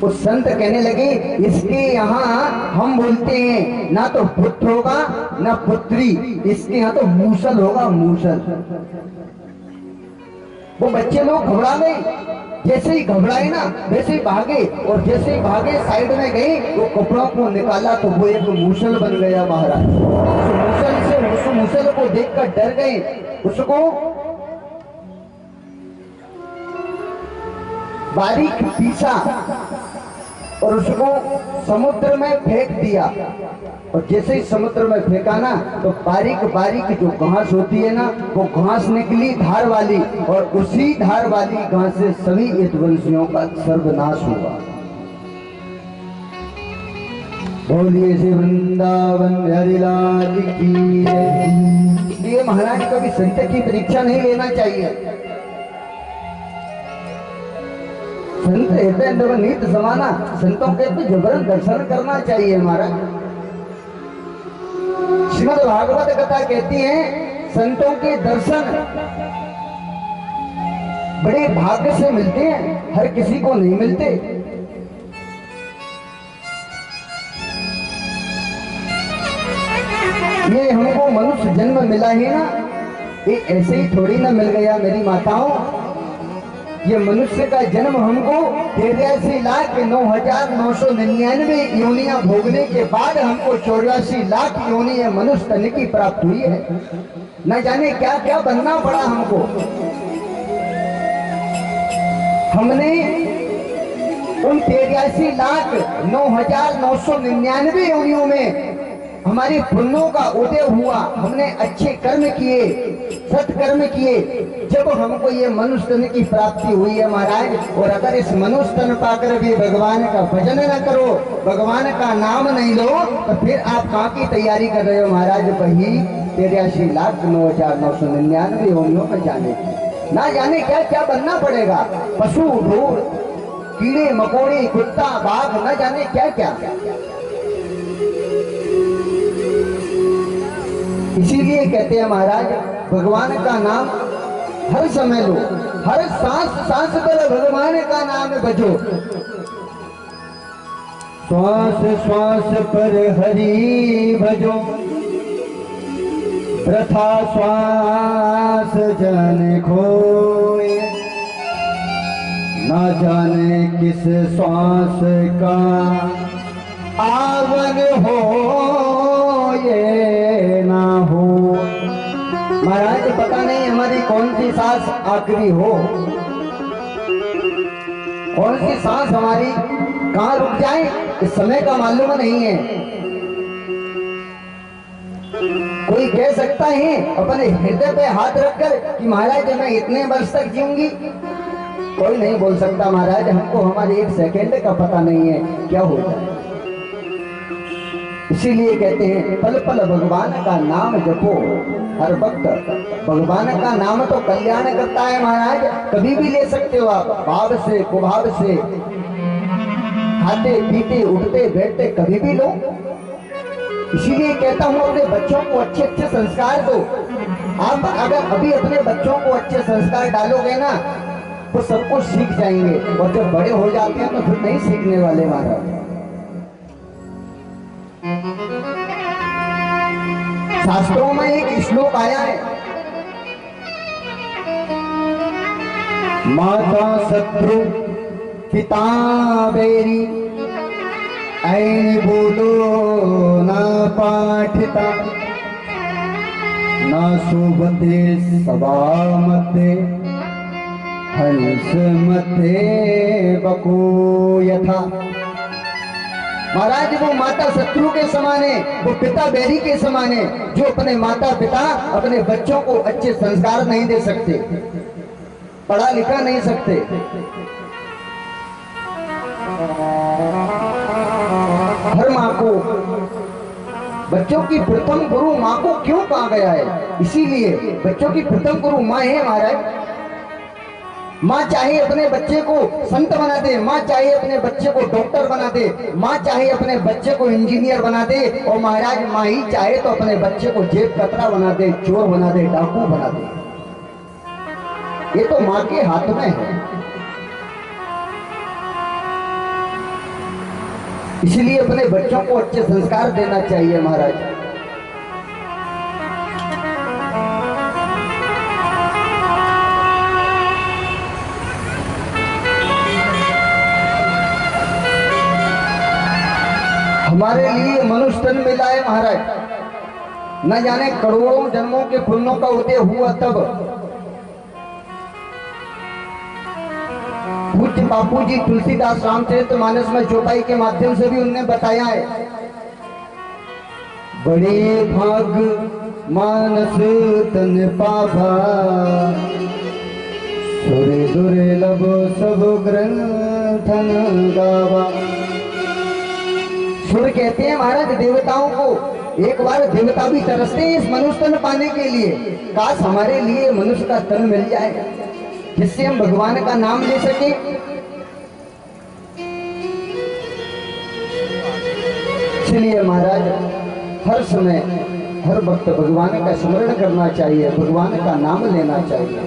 A: उस संत कहने लगे इसके यहाँ हम बोलते हैं ना तो पुत्र होगा ना पुत्री, इसके यहाँ तो मूसल होगा, मूसल। वो बच्चे लोग घबरा गए। जैसे ही घबराए ना वैसे ही भागे और जैसे ही भागे साइड में गए वो कपड़ों को निकाला तो वो एक मूसल बन गया महाराज। उस मूसल को देखकर डर गए। उसको बारीक पीसा और उसको समुद्र में फेंक दिया और जैसे ही समुद्र में फेंका ना तो बारीक बारीक जो घास होती है ना वो घास निकली धार वाली और उसी धार वाली घास से सभी यदुवंशियों का सर्वनाश हुआ। बोलिए श्री वृंदावन बिहारी लाल की जय। इसलिए महाराज कभी संत की परीक्षा नहीं लेना चाहिए। संत हृदय नवनीत समाना, संतों के तो जबरन दर्शन करना चाहिए हमारा। श्रीमद् भागवत कथा कहती है संतों के दर्शन बड़े भाग्य से मिलते हैं, हर किसी को नहीं मिलते। ये हमको मनुष्य जन्म मिला ही ना, ये ऐसे ही थोड़ी ना मिल गया मेरी माताओं। ये मनुष्य का जन्म हमको 83,09,999 योनियां भोगने के बाद हमको 84 लाख योनि मनुष्य तन की प्राप्त हुई है। न जाने क्या क्या बनना पड़ा हमको। हमने उन 83,09,999 योनियों में हमारे पुण्यों का उदय हुआ। हमने अच्छे कर्म किए, सत्कर्म किए, जब हमको ये मनुष्य तन की प्राप्ति हुई है महाराज। और अगर इस मनुष्य तन पाकर भी भगवान का भजन न करो, भगवान का नाम नहीं लो, तो फिर आप कहाँ की तैयारी कर रहे हो महाराज? वही 83,09,999 योनियों में जाने की। ना जाने क्या क्या बनना पड़ेगा। पशु, ढोर, कीड़े मकोड़े, कुत्ता, बाघ, न जाने क्या क्या। इसीलिए कहते हैं महाराज भगवान का नाम हर समय लो, हर सांस सांस पर भगवान का नाम बजो। श्वास श्वास पर हरि भजो, प्रथा श्वास जाने खोए, ना जाने किस श्वास का आवन हो ये ना हो। महाराज पता नहीं हमारी कौन सी सांस आखिरी हो, कौन सी सांस हमारी कहाँ रुक जाए, इस समय का मालूम नहीं है। कोई कह सकता है अपने हृदय पे हाथ रखकर कि महाराज मैं इतने वर्ष तक जीऊंगी? कोई नहीं बोल सकता महाराज। हमको हमारे एक सेकंड का पता नहीं है क्या हो जाए। इसीलिए कहते हैं पल पल भगवान का नाम जपो, हर वक्त भगवान का नाम तो कल्याण करता है महाराज। कभी भी ले सकते हो आप, भाव से कुभाव से, खाते पीते उठते बैठते कभी भी लो। इसीलिए कहता हूँ अपने बच्चों को अच्छे अच्छे संस्कार दो। आप अगर अभी अपने बच्चों को अच्छे संस्कार डालोगे ना तो सब कुछ सीख जाएंगे, और जब बड़े हो जाते हैं तो फिर नहीं सीखने वाले महाराज। शास्त्रों में एक श्लोक आया है, माता शत्रु पिता बैरी, ऐन बोलो न पाठिता, न शोभते सभा मते, हंस मते बको यथा। महाराज वो माता शत्रु के समान है, वो पिता बैरी के समान है, जो अपने माता पिता अपने बच्चों को अच्छे संस्कार नहीं दे सकते, पढ़ा लिखा नहीं सकते। हर माँ को बच्चों की प्रथम गुरु माँ को क्यों कहा गया है? इसीलिए बच्चों की प्रथम गुरु माँ है महाराज। माँ चाहे अपने बच्चे को संत बना दे, माँ चाहे अपने बच्चे को डॉक्टर बना दे, माँ चाहे अपने बच्चे को इंजीनियर बना दे, और महाराज माँ ही चाहे तो अपने बच्चे को जेब कतरा बना दे, चोर बना दे, डाकू बना दे। ये तो माँ के हाथ में है। इसलिए अपने बच्चों को अच्छे संस्कार देना चाहिए महाराज। हमारे लिए मनुष्य तन मिला है महाराज, न जाने करोड़ों जन्मों के पुण्यों का उदय हुआ तब। पूज्य बापू जी तुलसीदास रामचरितमानस में चौपाई के माध्यम से भी उनने बताया है, बड़े भाग मानस तन पाभा, सुरे दुर्लभ सब ग्रंथन गावा। सुर कहते हैं महाराज देवताओं को, एक बार देवता भी तरसते हैं इस मनुष्य तन पाने के लिए। काश हमारे लिए मनुष्य का तन मिल जाए जिससे हम भगवान का नाम ले सके। इसलिए महाराज हर समय हर वक्त भगवान का स्मरण करना चाहिए, भगवान का नाम लेना चाहिए।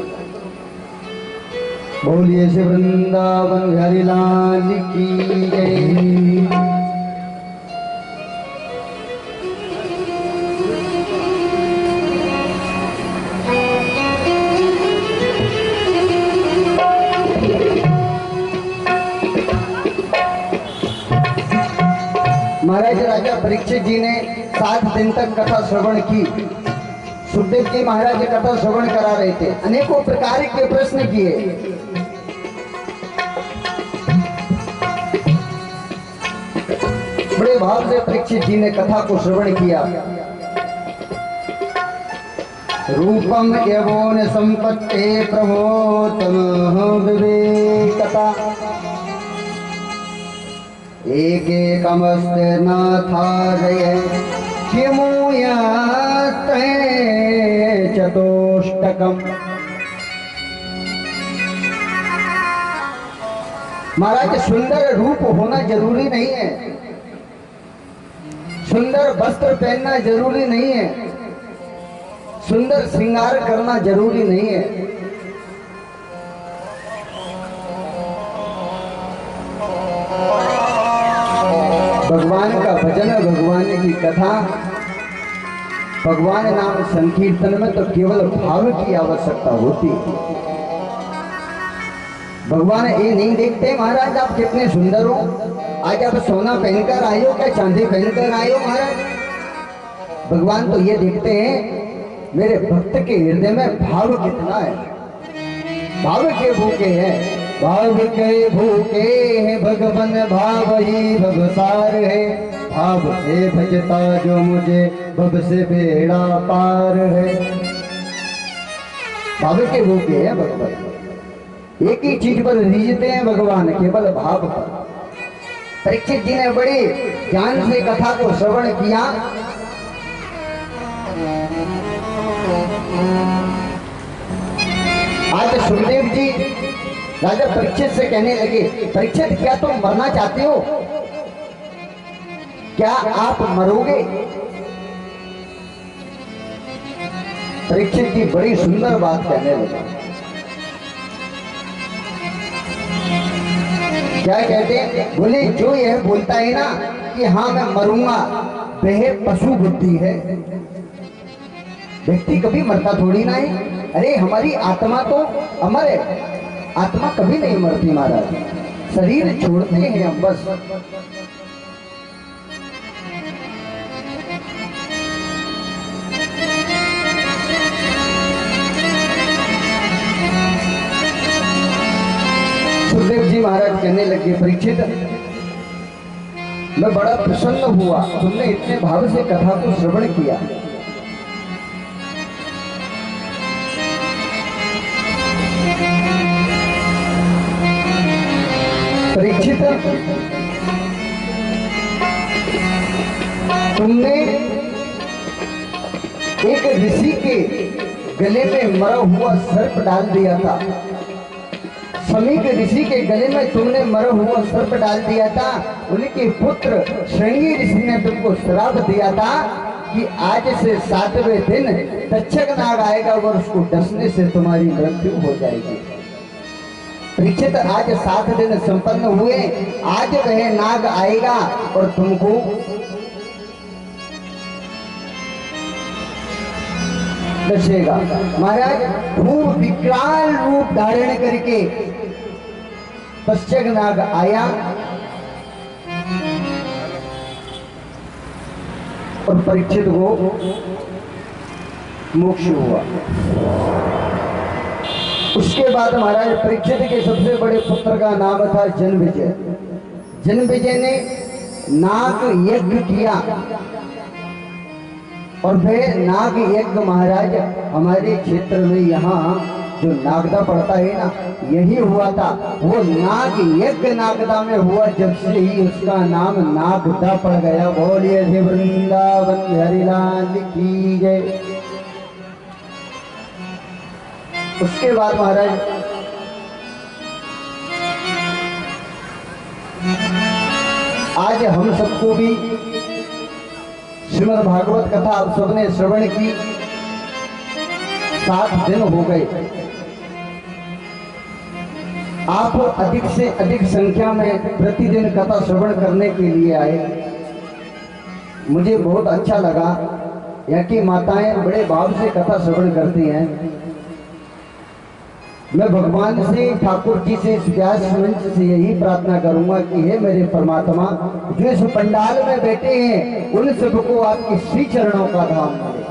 A: बोलिए श्री वृंदावन हरिलाल की जय। महाराज राजा परीक्षित जी ने 7 दिन तक कथा श्रवण की। सुखदेव जी महाराज कथा श्रवण करा रहे थे, अनेकों प्रकार के प्रश्न किए। बड़े भाव से परीक्षित जी ने कथा को श्रवण किया। रूपम एवं संपत्ते प्रभोतम विवेकता, एक एकमस्ते नाथारय किमुयाते चतुष्टकम। महाराज सुंदर रूप होना जरूरी नहीं है, सुंदर वस्त्र पहनना जरूरी नहीं है, सुंदर श्रृंगार करना जरूरी नहीं है। भगवान का भजन, भगवान की कथा, भगवान नाम संकीर्तन में तो केवल भाव की आवश्यकता होती। भगवान ये नहीं देखते महाराज आप कितने सुंदर हो, आज आप सोना पहनकर आए हो क्या चांदी पहनकर आए हो महाराज। भगवान तो ये देखते हैं मेरे भक्त के हृदय में भाव कितना है। भाव के भूखे हैं, भाव के भूखे हैं भगवान, भाव ही भवसार है। भाव से भजता जो मुझे भव से बेड़ा पार है। भाव के भूखे हैं भगवान, एक ही चीज पर रीझते हैं भगवान, केवल भाव पर। परीक्षित जी ने बड़ी ध्यान से कथा को श्रवण किया। आज सुखदेव जी राजा परीक्षित से कहने लगे, परीक्षित क्या तुम मरना चाहते हो? क्या आप मरोगे? परीक्षित जी बड़ी सुंदर बात कहने लगे। क्या कहते हैं? बोले जो यह बोलता है ना कि हाँ मैं मरूंगा, वह पशु बुद्धि है। व्यक्ति कभी मरता थोड़ी ना है। अरे हमारी आत्मा तो अमर है, आत्मा कभी नहीं मरती महाराज, शरीर छोड़ते हैं हम बस। सुखदेव जी महाराज कहने लगे, परीक्षित मैं बड़ा प्रसन्न हुआ, तुमने इतने भाव से कथा को श्रवण किया। परीक्षित, तुमने एक ऋषि के गले में मरा हुआ सर्प डाल दिया था। समीक ऋषि के गले में तुमने मरा हुआ सर्प डाल दिया था। उनके पुत्र श्रृंगी ऋषि ने तुमको श्राप दिया था कि आज से 7वें दिन तक्षक नाग आएगा और उसको डसने से तुम्हारी मृत्यु हो जाएगी। परीक्षित, आज 7 दिन संपन्न हुए, आज वह नाग आएगा और तुमको डसेगा। महाराज खूब विकराल रूप धारण करके तक्षक नाग आया और परीक्षित को मोक्ष हुआ। उसके बाद महाराज परीक्षित के सबसे बड़े पुत्र का नाम था जन्मेजय। जन्मेजय ने नाग यज्ञ किया और वह नाग यज्ञ महाराज हमारे क्षेत्र में यहाँ जो नागदा पड़ता है ना, यही हुआ था। वो नाग यज्ञ नागदा में हुआ, जब से ही उसका नाम नागदा पड़ गया। बोलिए श्री वृंदावन हरिलाल की जय। उसके बाद महाराज आज हम सबको भी श्रीमद् भागवत कथा आप सबने श्रवण की। 7 दिन हो गए। आप अधिक से अधिक संख्या में प्रतिदिन कथा श्रवण करने के लिए आए। मुझे बहुत अच्छा लगा। यहाँ की माताएं बड़े भाव से कथा श्रवण करती हैं। मैं भगवान से, ठाकुर जी से, इस व्यास मंच से यही प्रार्थना करूंगा कि हे मेरे परमात्मा, जो इस पंडाल में बैठे हैं उन सबको आपके श्री चरणों का धाम मिले।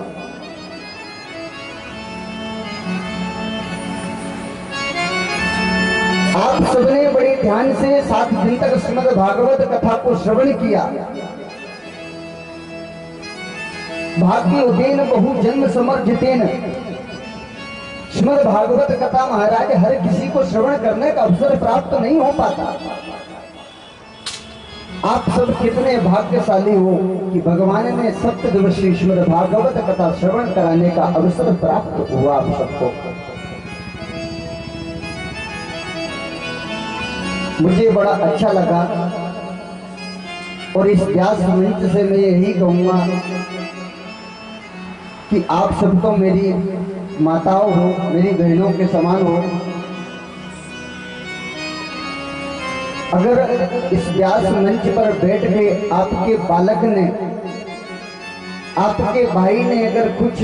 A: आप सबने बड़े ध्यान से 7 दिन तक श्रीमद् भागवत कथा को श्रवण किया। भाग्योदेन बहु जन्म समर्जितेन। श्रीमद् भागवत कथा महाराज हर किसी को श्रवण करने का अवसर प्राप्त नहीं हो पाता। आप सब कितने भाग्यशाली हो कि भगवान ने 7 दिवसीय श्रीमद् भागवत कथा श्रवण कराने का अवसर प्राप्त हुआ आप सबको। मुझे बड़ा अच्छा लगा और इस व्यास मंच से मैं यही कहूंगा कि आप सब तो मेरी माताओं हो, मेरी बहनों के समान हो। अगर इस व्यास मंच पर बैठ के आपके बालक ने, आपके भाई ने अगर कुछ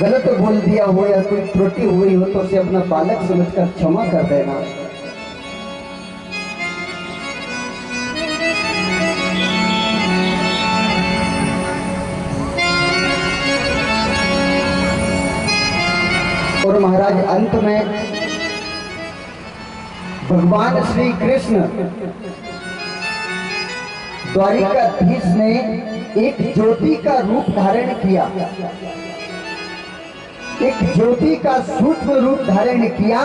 A: गलत बोल दिया हो या कोई त्रुटि हुई हो तो उसे अपना बालक समझकर क्षमा कर देना। और महाराज अंत में भगवान श्री कृष्ण द्वारिकाधीश ने एक ज्योति का रूप धारण किया। एक ज्योति का सूक्ष्म रूप धारण किया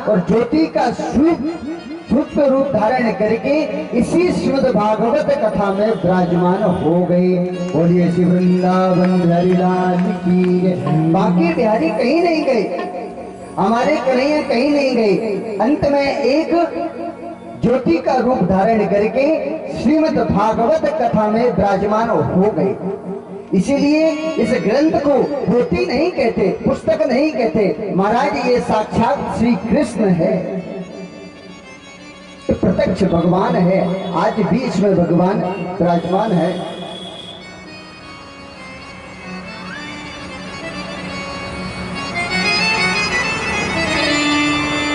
A: और ज्योति का सूक्ष्म रूप धारण करके इसी श्रीमद् भागवत कथा में विराजमान हो गए। बोलिए श्री वृंदावन हरिलाल की। बाकी बिहारी कहीं नहीं गए, हमारे कन्हैया कहीं नहीं गए। अंत में एक ज्योति का रूप धारण करके श्रीमद् भागवत कथा में विराजमान हो गए। इसीलिए इस ग्रंथ को पोथी नहीं कहते, पुस्तक नहीं कहते महाराज, ये साक्षात श्री कृष्ण है, प्रत्यक्ष भगवान है। आज भी इसमें भगवान विराजमान है।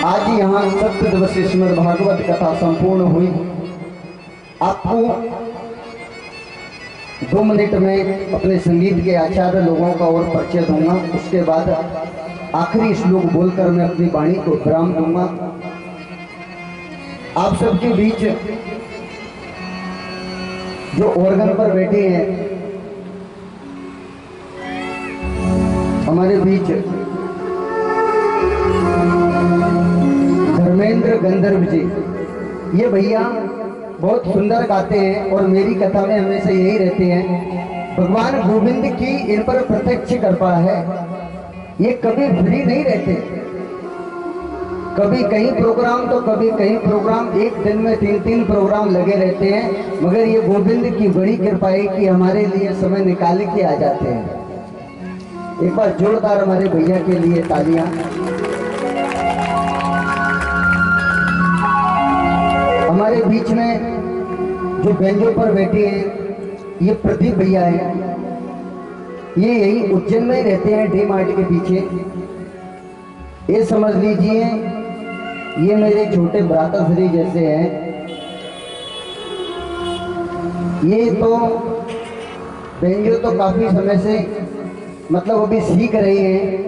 A: आज यहाँ 7 दिवसीय श्रीमद् भागवत कथा संपूर्ण हुई। आपको 2 मिनट में अपने संगीत के आचार्य लोगों का और परिचय दूंगा। उसके बाद आखिरी श्लोक बोलकर मैं अपनी वाणी को विराम दूंगा। आप सबके बीच जो ऑर्गन पर बैठे हैं, हमारे बीच धर्मेंद्र गंधर्व जी, ये भैया बहुत सुंदर गाते हैं और मेरी कथा में हमेशा यही रहते हैं। भगवान गोविंद की इन पर प्रत्यक्ष कृपा है, ये कभी फ्री नहीं रहते। कभी कहीं प्रोग्राम तो कभी कहीं प्रोग्राम, एक दिन में 3-3 प्रोग्राम लगे रहते हैं, मगर ये गोविंद की बड़ी कृपा है कि हमारे लिए समय निकाल के आ जाते हैं। एक बार जोरदार हमारे भैया के लिए तालियां। हमारे बीच में जो बेंचों पर बैठे हैं ये प्रदीप भैया हैं। ये यही उज्जैन में ही रहते हैं, डी मार्ट के पीछे। ये समझ लीजिए ये मेरे छोटे भ्राताश्री जैसे हैं। ये तो बेंजो तो काफी समय से मतलब अभी सीख रही हैं।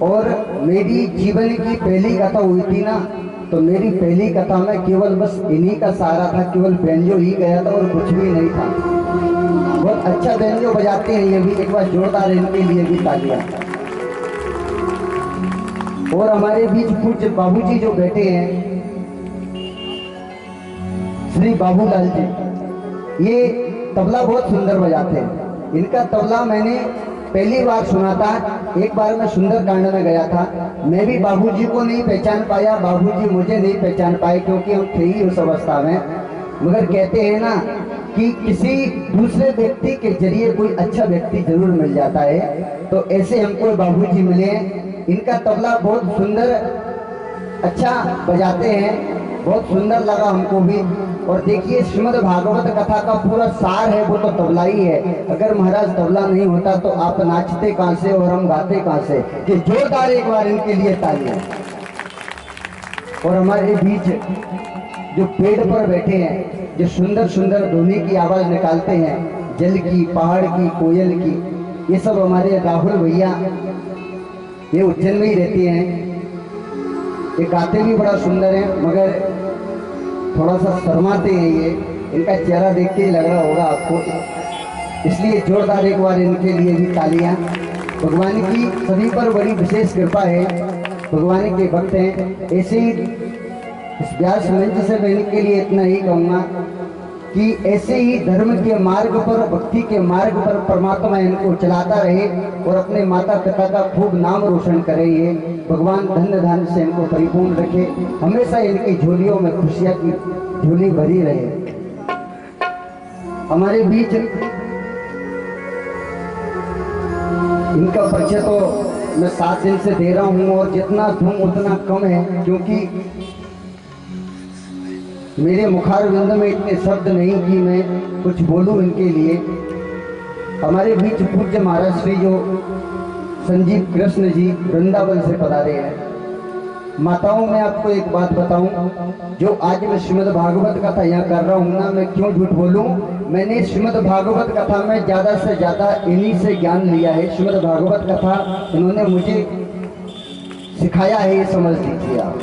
A: और मेरी जीवन की पहली कथा हुई थी ना, तो मेरी पहली कथा में केवल बस इन्हीं का सहारा था, केवल बेंजो ही गया था और कुछ भी नहीं था। बहुत अच्छा बेंजो बजाते हैं ये भी, एक बार जोरदार इनके लिए भी तालियां। और हमारे बीच पूज्य बाबूजी जो बैठे हैं, श्री बाबूलाल जी, ये तबला बहुत सुंदर बजाते हैं। इनका तबला मैंने पहली बार सुना था, एक बार मैं सुंदरकांड में गया था। मैं भी बाबूजी को नहीं पहचान पाया, बाबूजी मुझे नहीं पहचान पाए, क्योंकि हम थे ही उस अवस्था में। मगर कहते हैं ना कि किसी दूसरे व्यक्ति के जरिए कोई अच्छा व्यक्ति जरूर मिल जाता है, तो ऐसे हमको बाबूजी मिले। इनका तबला बहुत सुंदर अच्छा बजाते हैं, बहुत सुंदर लगा हमको भी। और देखिए श्रीमद् भागवत कथा का पूरा सार है वो तो तबला ही है। अगर महाराज तबला नहीं होता तो आप नाचते कहां से और हम गाते कहां से। कि जोरदार एक बार इनके लिए तालियां। और हमारे बीच जो पेड़ पर बैठे हैं, जो सुंदर सुंदर ध्वनि की आवाज निकालते हैं, जल की, पहाड़ की, कोयल की, ये सब हमारे राहुल भैया, ये उज्जैन में ही रहते हैं। ये गाते भी बड़ा सुंदर है, मगर थोड़ा सा शर्माते हैं ये। इनका चेहरा देख के ही लग रहा होगा आपको, इसलिए जोरदार एक बार इनके लिए भी तालियां। भगवान की सभी पर बड़ी विशेष कृपा है, भगवान के भक्त हैं। ऐसे ही इस व्यास मंच से मैं इनके लिए इतना ही कहूँगा कि ऐसे ही धर्म के मार्ग पर, भक्ति के मार्ग पर परमात्मा इनको चलाता रहे और अपने माता पिता का खूब नाम रोशन करे। ये भगवान धन्य धान से इनको परिपूर्ण रखे, हमेशा इनकी झोलियों में खुशियां की झोली भरी रहे। हमारे बीच इनका परिचय तो मैं 7 दिन से दे रहा हूँ, और जितना दूं उतना कम है, क्योंकि मेरे मुखारविंद में इतने शब्द नहीं कि मैं कुछ बोलूं इनके लिए। हमारे बीच पूज्य महाराज श्री जो संजीव कृष्ण जी वृंदावन से पधारे हैं। माताओं, मैं आपको एक बात बताऊं, जो आज मैं श्रीमद् भागवत कथा यहाँ कर रहा हूँ ना, मैं क्यों झूठ बोलूं। मैंने श्रीमद् भागवत कथा में ज्यादा से ज्यादा इन्हीं से ज्ञान लिया है। श्रीमद् भागवत कथा इन्होंने मुझे सिखाया है, ये समझ लीजिए आप।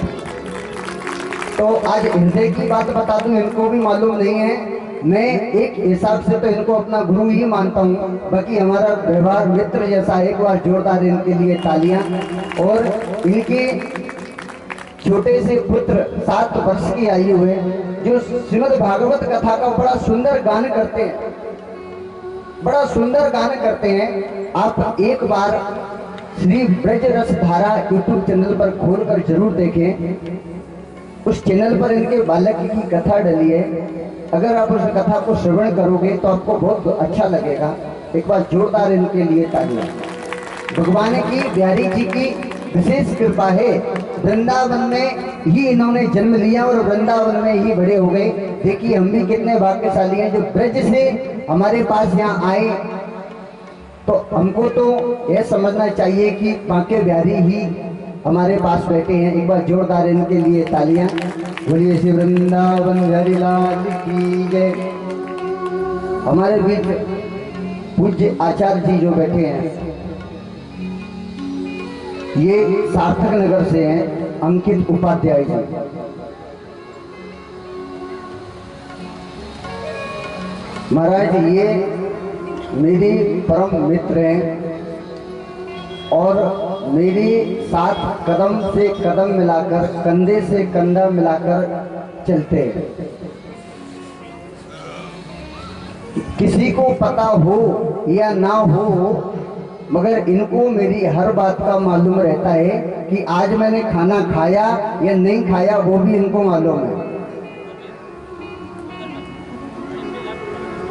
A: तो आज हृदय की बात बता दूं, इनको भी मालूम नहीं है। मैं एक हिसाब से तो इनको अपना गुरु ही मानता हूँ, बाकी हमारा व्यवहार मित्र जैसा। एक बार जोरदार इनके लिए तालियां। और इनके छोटे से पुत्र 7 वर्ष की आयु है, जो श्रीमद् भागवत कथा का बड़ा सुंदर गान करते हैं, बड़ा सुंदर गान करते हैं। आप एक बार श्री ब्रज रस धारा यूट्यूब चैनल पर खोलकर जरूर देखें। उस चैनल पर इनके बालक की कथा डली है। अगर आप उस कथा को श्रवण करोगे तो आपको बहुत अच्छा लगेगा। एक बार जोरदार इनके लिए तालियां। भगवान की बिहारी जी की विशेष कृपा है, वृंदावन में ही इन्होंने जन्म लिया और वृंदावन में ही बड़े हो गए। देखिए हम भी कितने भाग्यशाली हैं जो ब्रज से हमारे पास यहाँ आए। तो हमको तो यह समझना चाहिए कि बांके बिहारी ही हमारे पास बैठे हैं, एक बार जोरदार इनके लिए तालियां। बोलिए श्री वृंदावन बिहारी लाल की जय। हमारे बीच पूज्य आचार्य जी जो बैठे हैं, ये सार्थक नगर से हैं, अंकित उपाध्याय जी। महाराज ये मेरी परम मित्र हैं और मेरे साथ कदम से कदम मिलाकर, कंधे से कंधा मिलाकर चलते हैं। किसी को पता हो या ना हो, मगर इनको मेरी हर बात का मालूम रहता है कि आज मैंने खाना खाया या नहीं खाया, वो भी इनको मालूम है।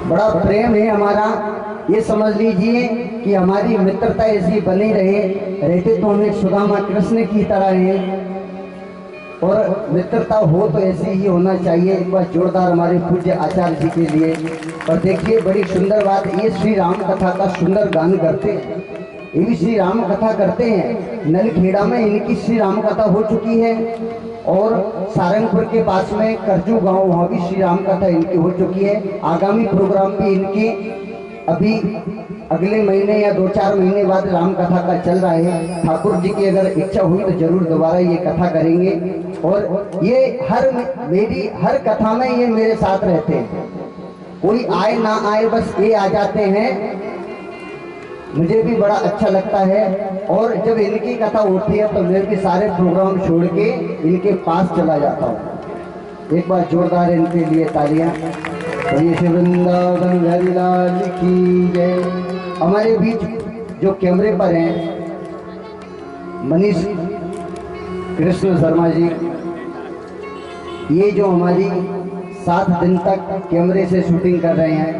A: बड़ा प्रेम है हमारा, ये समझ लीजिए कि हमारी मित्रता ऐसी बनी रहते तो हमें सुदामा कृष्ण की तरह है, और मित्रता हो तो ऐसी ही होना चाहिए। एक बार जोरदार हमारे पूज्य आचार्य जी के लिए। और देखिए बड़ी सुंदर बात, ये श्री राम कथा का सुंदर गान करते हैं, ये भी श्री राम कथा करते हैं। नलखेड़ा में इनकी श्री राम कथा हो चुकी है, और सारंगपुर के पास में करजू गांव, वहाँ भी श्री राम कथा इनकी हो चुकी है। आगामी प्रोग्राम भी इनके अभी अगले महीने या 2-4 महीने बाद राम कथा का चल रहा है। ठाकुर जी की अगर इच्छा हुई तो जरूर दोबारा ये कथा करेंगे। और ये मेरी हर कथा में ये मेरे साथ रहते हैं, कोई आए ना आए बस ये आ जाते हैं, मुझे भी बड़ा अच्छा लगता है। और जब इनकी कथा होती है तो मैं भी सारे प्रोग्राम छोड़ के इनके पास चला जाता हूँ। एक बार जोरदार इनके लिए तालियां। श्री वृंदावन बिहारी लाल की जय। हमारे बीच जो कैमरे पर हैं, मनीष कृष्ण शर्मा जी, ये जो हमारी 7 दिन तक कैमरे से शूटिंग कर रहे हैं।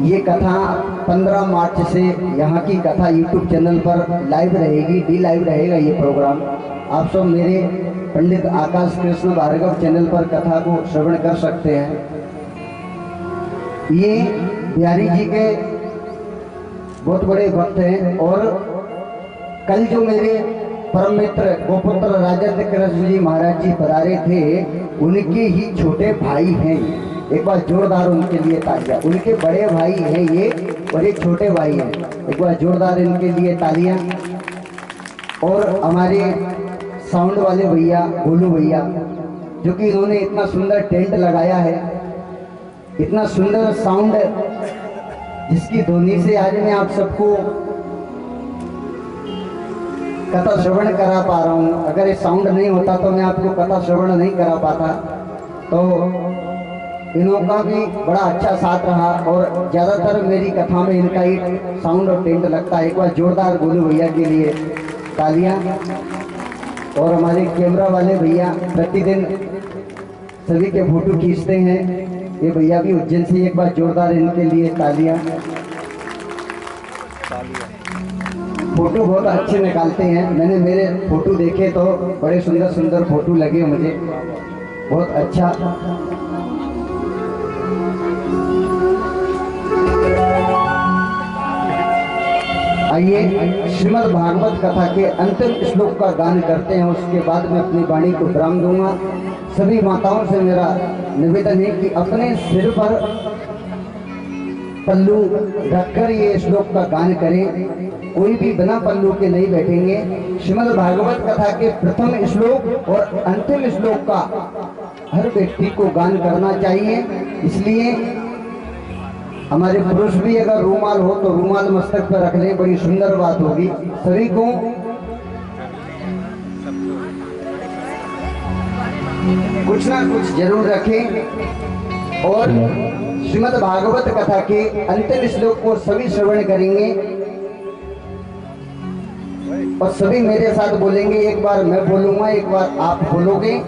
A: ये कथा 15 मार्च से यहाँ की कथा यूट्यूब चैनल पर लाइव रहेगी, डी लाइव रहेगा ये प्रोग्राम। आप सब मेरे पंडित आकाश कृष्ण भार्गव चैनल पर कथा को श्रवण कर सकते हैं। ये बिहारी जी के बहुत बड़े भक्त हैं, और कल जो मेरे परम मित्र गोपुत्र राजेंद्र कृष्ण जी महाराज जी पधारे थे, उनके ही छोटे भाई हैं। एक बार जोरदार उनके लिए तालियां। उनके बड़े भाई हैं ये, और एक छोटे भाई हैं। एक बार जोरदार इनके लिए तालियां। और हमारे साउंड वाले भैया गोलू भैया, जो कि इन्होंने इतना सुंदर टेंट लगाया है, इतना सुंदर साउंड, जिसकी ध्वनि से आज मैं आप सबको कथा श्रवण करा पा रहा हूँ। अगर ये साउंड नहीं होता तो मैं आपको कथा श्रवण नहीं करा पाता। तो इनका भी बड़ा अच्छा साथ रहा, और ज़्यादातर मेरी कथा में इनका ही साउंड और टेंट लगता है। एक बार जोरदार गोलू भैया के लिए तालियां। और हमारे कैमरा वाले भैया प्रतिदिन सभी के फोटो खींचते हैं, ये भैया भी उज्जैन से। एक बार जोरदार इनके लिए तालियां। फोटो बहुत अच्छे निकालते हैं, मैंने मेरे फोटो देखे तो बड़े सुंदर सुंदर फोटो लगे मुझे, बहुत अच्छा। आइए श्रीमद् भागवत कथा के अंतिम श्लोक का गान करते हैं, उसके बाद मैं अपनी वाणी को विराम दूंगा। सभी माताओं से मेरा निवेदन है कि अपने सिर पर पल्लू रखकर ये श्लोक का गान करें। कोई भी बिना पल्लू के नहीं बैठेंगे। श्रीमद् भागवत कथा के प्रथम श्लोक और अंतिम श्लोक का हर व्यक्ति को गान करना चाहिए। इसलिए हमारे पुरुष भी अगर रूमाल हो तो रूमाल मस्तक पर रख लें, बड़ी सुंदर बात होगी। सभी को कुछ ना कुछ जरूर रखें। और श्रीमद् भागवत कथा के अंतिम श्लोक को सभी श्रवण करेंगे, और सभी मेरे साथ बोलेंगे। एक बार मैं बोलूंगा, एक बार आप बोलोगे।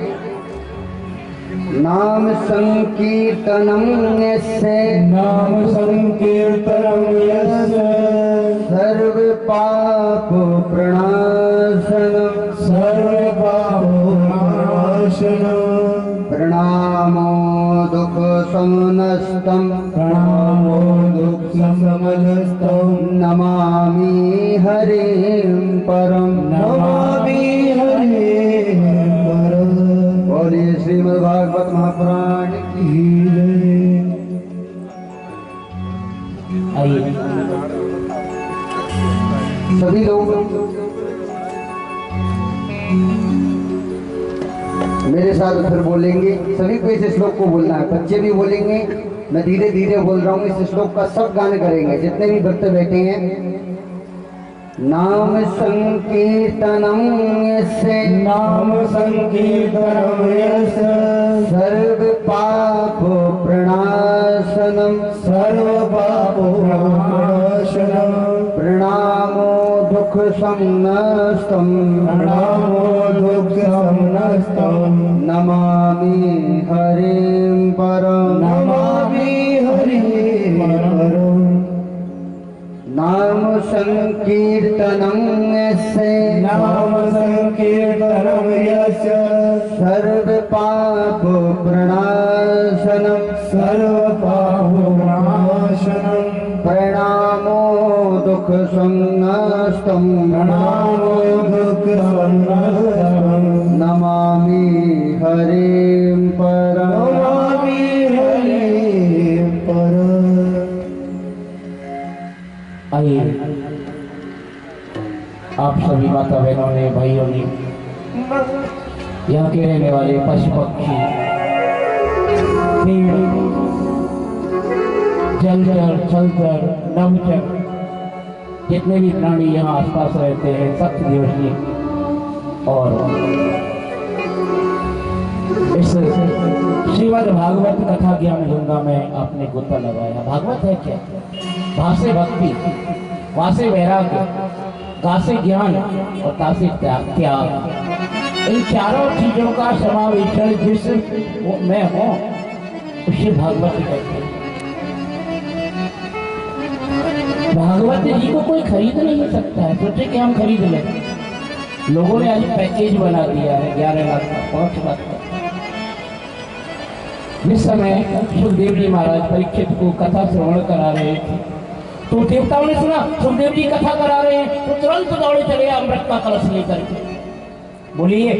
A: नाम संकीर्तनम यस्य,
B: नाम संकीर्तनम यस्य,
A: सर्व पाप प्रणाशनम,
B: सर्व पाप प्रणाशनम,
A: प्रणामो दुख समनस्तम,
B: प्रणामो दुख समनस्तम,
A: नमामि हरिं परम,
B: नमामि
C: आइए
A: सभी लोग मेरे साथ फिर बोलेंगे। सभी को इस श्लोक को बोलना है, बच्चे भी बोलेंगे, मैं धीरे धीरे बोल रहा हूँ। इस श्लोक का सब गाने करेंगे जितने भी भक्त बैठे हैं। नाम संकीर्तनम यस्य,
B: नाम संकीर्तनम यस्य,
A: सर्व पाप प्रणाशनम,
B: सर्व पाप प्रणाशनम,
A: प्रणामो दुख संनस्तम,
B: प्रणामो दुख संनस्तम,
A: नमामि हरिं परम,
B: नमामि हरिं परम।
A: नाम संकीर्तनम यस्य,
B: नाम संकीर्तनम यस्य,
A: सर्व पाप प्रणाशनम,
B: सर्व पाप प्रणाशनम,
A: प्रणामो दुख संनस्तम,
B: प्रणामो दुख संनस्तम,
A: नमामि हरिं परम।
B: नमामि हरिं परम।
C: आइए आप सभी माता बहनों ने, भाइयों ने, यहाँ के रहने वाले पशु पक्षी, पेड़, जलचर, छलचर, नभचर, जितने भी प्राणी यहाँ आसपास रहते हैं, सप्त दिवसीय और इस श्रीमद् भागवत कथा ज्ञान गंगा में आपने गोता लगाया। भागवत है क्या? भा से भक्ति, वा से वैराग्य, गा से ज्ञान और ता से त्याग। इन चारों चीजों का समावेशन जिस में हो उसे भागवत कहते हैं। भागवत जी को कोई खरीद नहीं सकता है। सोचे कि हम खरीद लें। लोगों ने आज पैकेज बना दिया है 11 लाख का, 5 लाख का। जिस समय सुखदेव जी महाराज परीक्षित को कथा श्रवण करा रहे थे तो देवताओं ने सुना सुखदेव जी कथा करा रहे हैं तो तुरंत दौड़े चले अमृत का कलश लेकर के। बोलिए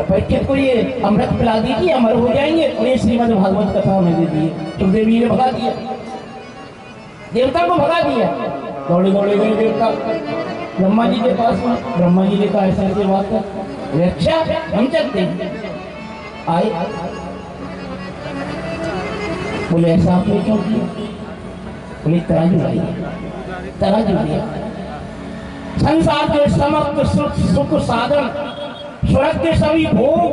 C: परीक्षित को ये अमृत पिला दीजिए, अमर हो जाएंगे। और ये श्रीमद् भागवत कथा हमें दे दिए। सुखदेव जी ने भगा दिया, देवता को भगा दिया। दौड़े दौड़े गए देवता ब्रह्मा जी के पास में। ब्रह्मा जी ने कहा ऐसा ऐसे बात है, अच्छा हम चलते हैं। आए, बोले ऐसा आपने क्यों किया? बोले तराजू लाइए। तराजू लिया। संसार के समस्त सुख साधन, स्वर्ग के सभी भोग,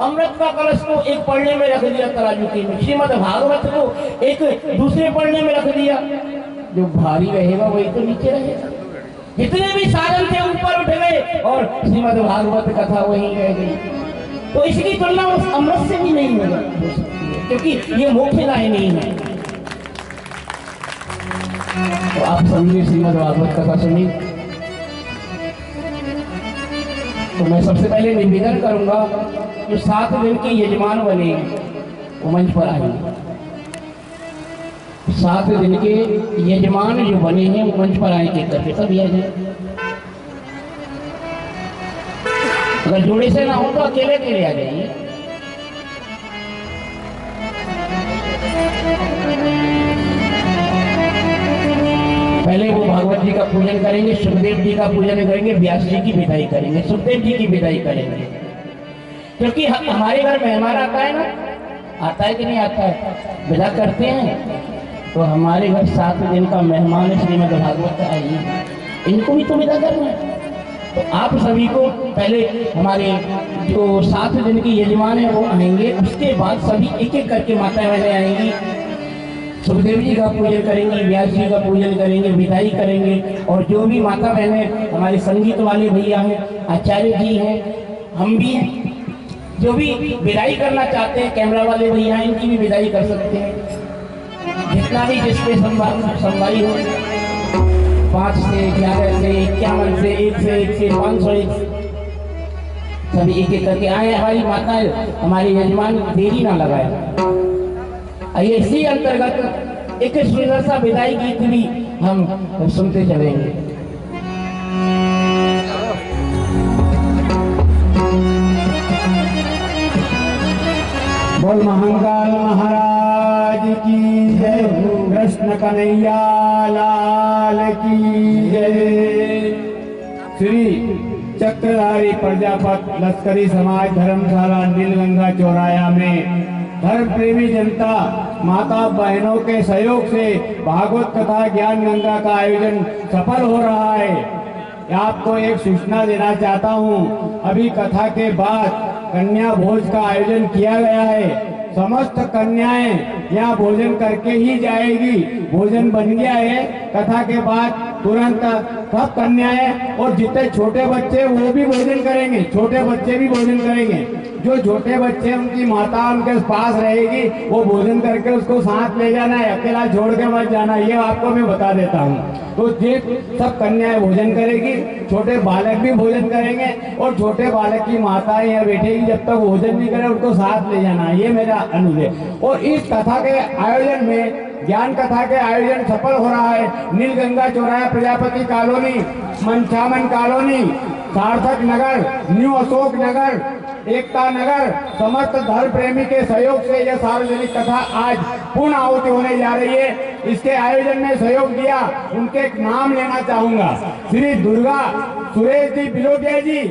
C: अमृत का कलश को एक पढ़ने में रख दिया तराजू के में, श्रीमद् भागवत को एक दूसरे पढ़ने में रख दिया। जो भारी रहेगा वही तो नीचे रहेगा। जितने भी साधन थे ऊपर उठ गए और श्रीमद् भागवत कथा वहीं रह गई। तो इसकी तुलना उस अमृत से भी नहीं होगा, क्योंकि ये मोक्षदायी नहीं है। तो आप समझिए श्रीमद् भागवत कथा सुनिए। तो मैं सबसे पहले निवेदन करूंगा जो 7 दिन के यजमान बने वो मंच पर आएंगे। 7 दिन के यजमान जो बने हैं वो मंच पर आएंगे करके सब आ जाए। अगर जोड़े से ना हो तो अकेले अकेले आ जाइए। पहले वो भागवत जी का पूजन करेंगे, सुखदेव जी का पूजन करेंगे, व्यास जी की विदाई करेंगे, सुखदेव जी की विदाई करेंगे। क्योंकि हमारे घर मेहमान आता है ना, आता है कि नहीं आता है, विदा करते हैं। तो हमारे घर 7 दिन का मेहमान श्रीमद् भागवत आइए, इनको भी तो विदा करना है। तो आप सभी को पहले हमारे जो 7 दिन के यजमान है वो आएंगे। उसके बाद सभी एक एक करके माता बहनें आएंगी, सुखदेव जी का पूजन करेंगे, व्यास जी का पूजन करेंगे, विदाई करेंगे। और जो भी माता बहनें हमारे संगीत वाले भैया हैं, आचार्य जी हैं, हम भी हैं, जो भी विदाई करना चाहते हैं, कैमरा वाले भैया हैं, इनकी भी विदाई कर सकते हैं। जितना भी जिसपे संवाई हो, 5 से 11 से 51 से 1 से 1 से 501 सभी एक एक करके आए। हमारी माता हमारे यजमान देरी ना लगाए। इसी अंतर्गत एक सुंदर सा विदाई गीत भी हम सुनते चलेंगे।
B: बोल महाकाल महाराज की जय।
D: कृष्ण कन्हैया लाल की जय। श्री चक्रधारी प्रजापत लश्करी समाज धर्मशाला नीलगंगा चौराया में धर्म प्रेमी जनता माता बहनों के सहयोग से भागवत कथा ज्ञान गंगा का आयोजन सफल हो रहा है। आपको एक सूचना देना चाहता हूं, अभी कथा के बाद कन्या भोज का आयोजन किया गया है। समस्त कन्याएं यहाँ भोजन करके ही जाएगी। भोजन बन गया है, कथा के बाद तुरंत सब कन्याएं और जितने छोटे बच्चे वो भी भोजन करेंगे, छोटे बच्चे भी भोजन करेंगे। जो छोटे बच्चे उनकी माता उनके पास रहेगी, वो भोजन करके उसको साथ ले जाना है, अकेला छोड़ के मत जाना, ये आपको मैं बता देता हूँ। तो ये सब कन्याएं भोजन करेगी, छोटे बालक भी भोजन करेंगे और छोटे बालक की माता यहाँ बैठेगी, जब तक भोजन नहीं करे उनको साथ ले जाना, ये मेरा अनुरोध। और इस कथा के आयोजन में ज्ञान कथा के आयोजन सफल हो रहा है। नीलगंगा चौराया, प्रजापति कॉलोनी, मनचामन कॉलोनी, सार्थक नगर, न्यू अशोक नगर, एकता नगर, समस्त धर्म प्रेमी के सहयोग से यह सार्वजनिक कथा आज पूर्ण आहुति होने जा रही है। इसके आयोजन में सहयोग दिया, उनके नाम लेना चाहूंगा। श्री दुर्गा सुरेश जी बिलोटिया जी,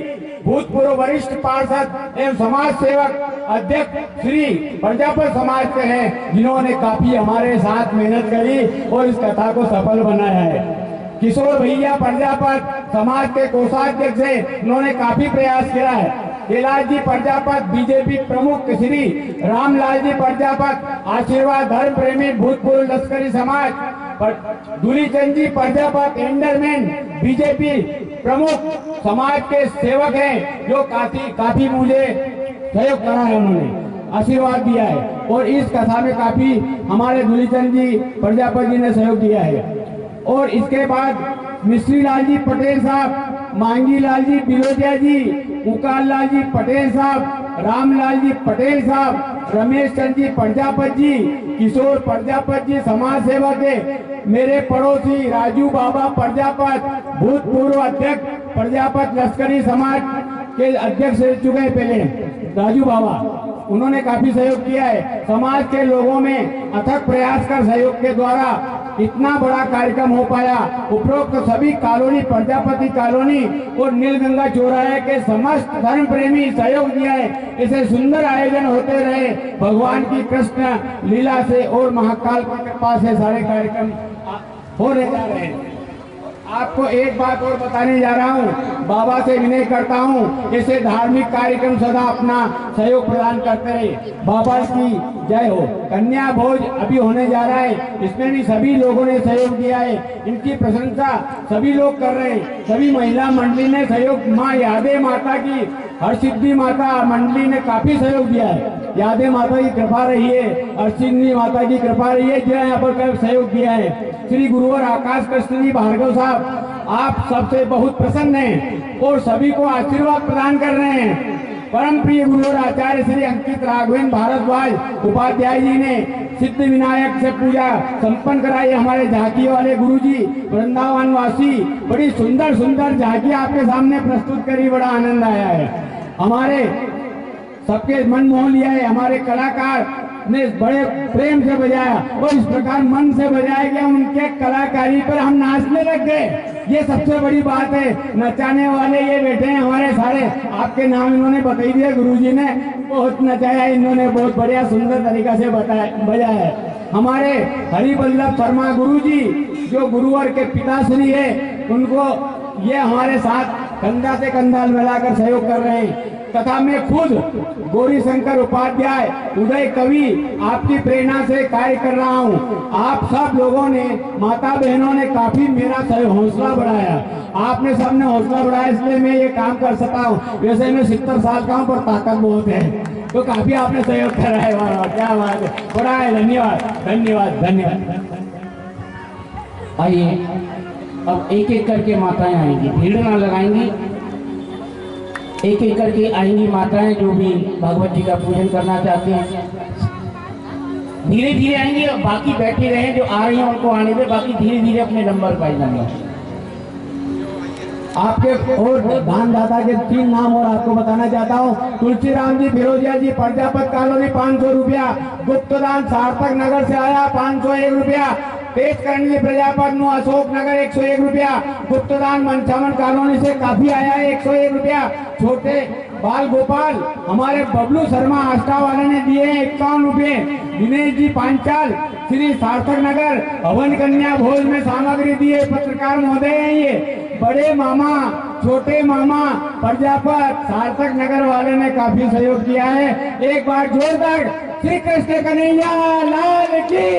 D: भूतपूर्व वरिष्ठ पार्षद एवं समाज सेवक अध्यक्ष श्री प्रजापत समाज के हैं, जिन्होंने काफी हमारे साथ मेहनत करी और इस कथा को सफल बनाया है। किशोर भैया प्रजापत समाज के कोषाध्यक्ष है, उन्होंने काफी प्रयास किया है। कैलाश जी प्रजापत बीजेपी प्रमुख श्री रामलाल जी प्रजापत आशीर्वाद धर्म प्रेमी भूतपूर्व लश्करी समाज, दूलीचंद जी प्रजापत एंडरमैन बीजेपी प्रमुख समाज के सेवक हैं, जो काफी मुझे सहयोग करा है, उन्होंने आशीर्वाद दिया है। और इस कथा में काफी हमारे दूलीचंद जी प्रजापत जी ने सहयोग दिया है। और इसके बाद मिश्री लाल जी पटेल साहब, मांगी लाल जी बिलोटिया जी, उकाल लाल जी पटेल साहब, रामलाल जी पटेल साहब, रमेश चंद जी प्रजापत जी, किशोर प्रजापत जी समाज सेवक है। मेरे पड़ोसी राजू बाबा प्रजापत, भूतपूर्व अध्यक्ष प्रजापत लश्करी समाज के अध्यक्ष रह चुके हैं पहले, राजू बाबा, उन्होंने काफी सहयोग किया है। समाज के लोगों में अथक प्रयास कर सहयोग के द्वारा इतना बड़ा कार्यक्रम हो पाया। उपरोक्त सभी कॉलोनी, प्रजापति कॉलोनी और नीलगंगा चौराहे के समस्त धर्म प्रेमी सहयोग दिया है। इसे सुंदर आयोजन होते रहे, भगवान की कृष्ण लीला से और महाकाल की कृपा से सारे कार्यक्रम होने जा रहे हैं। आपको एक बात और बताने जा रहा हूँ, बाबा से विनय करता हूँ, ऐसे धार्मिक कार्यक्रम सदा अपना सहयोग प्रदान करते रहे। बाबा की जय हो। कन्या भोज अभी होने जा रहा है, इसमें भी सभी लोगों ने सहयोग दिया है, इनकी प्रशंसा सभी लोग कर रहे हैं। सभी महिला मंडली ने सहयोग, माँ यादे माता की, हरसिद्धि माता मंडली ने काफी सहयोग दिया है। यादे माता की कृपा रही है, हरसिद्धि माता की कृपा रही है, जो यहाँ पर सहयोग दिया है। श्री गुरुवर आकाश कृष्ण जी भार्गव साहब, आप सबसे बहुत प्रसन्न हैं और सभी को आशीर्वाद प्रदान कर रहे हैं। परम प्रिय गुरुवर आचार्य श्री अंकित राघवेंद्र भारद्वाज उपाध्याय जी ने सिद्ध विनायक से पूजा संपन्न कराई। हमारे झांकी वाले गुरुजी वृंदावन वासी बड़ी सुंदर सुंदर झांकी आपके सामने प्रस्तुत करी, बड़ा आनंद आया है, हमारे सबके मन मोह लिया है। हमारे कलाकार ने बड़े प्रेम से बजाया और इस प्रकार मन से बजाया गया, उनके कलाकारी पर हम नाचने लग गए। ये सबसे बड़ी बात है। नचाने वाले ये बैठे हैं हमारे सारे, आपके नाम इन्होंने बता दिया, गुरुजी ने बहुत नचाया, इन्होंने बहुत बढ़िया सुंदर तरीका से बजाया है। हमारे हरिवल्लभ शर्मा गुरुजी जो गुरुवर के पिताश्री है, उनको ये हमारे साथ कंधा से कंधा मिलाकर सहयोग कर रहे हैं। कथा में खुद गौरी शंकर उपाध्याय, उदय कवि आपकी प्रेरणा से कार्य कर रहा हूँ। आप सब लोगों ने, माता बहनों ने काफी मेरा हौसला बढ़ाया, आपने सबने हौसला बढ़ाया, इसलिए मैं ये काम कर सकता हूँ। वैसे मैं 70 साल का हूँ पर ताकत बहुत है, तो काफी आपने सहयोग करा है। क्या बात है, बड़ा है। धन्यवाद धन्यवाद धन्यवाद।
C: आइए अब एक एक करके माताएं आएंगी, भीड़ ना लगाएंगी, एक एक करके आएंगी माताएं जो भी भगवत जी का पूजन करना चाहती हैं। धीरे धीरे आएंगी और बाकी बैठे रहे, जो आ रही हैं उनको आने दे, बाकी धीरे धीरे अपने नंबर पाई जाएंगे। आपके और दानदाता के 3 नाम और आपको बताना चाहता हूँ। तुलसीराम जी फिरोजिया जी प्रजापत कॉलोनी 500 रुपया, गुप्तदान सार्थक नगर से आया 501 रुपया,
D: पेश करेंगे प्रजापत नु अशोक नगर 101 रुपया, गुप्तदान मंचावन कॉलोनी से काफी आया है 101 रुपया, छोटे बाल गोपाल हमारे बबलू शर्मा आस्था वाले ने दिए हैं 51 रुपये, दिनेश जी पांचाल श्री सार्थक नगर हवन कन्या भोज में सामग्री दिए पत्रकार महोदय हैं ये, बड़े मामा छोटे मामा प्रजापत सार्थक नगर वाले ने काफी सहयोग किया है। एक बार जोरदार श्री कृष्ण कन्हैया लाल की।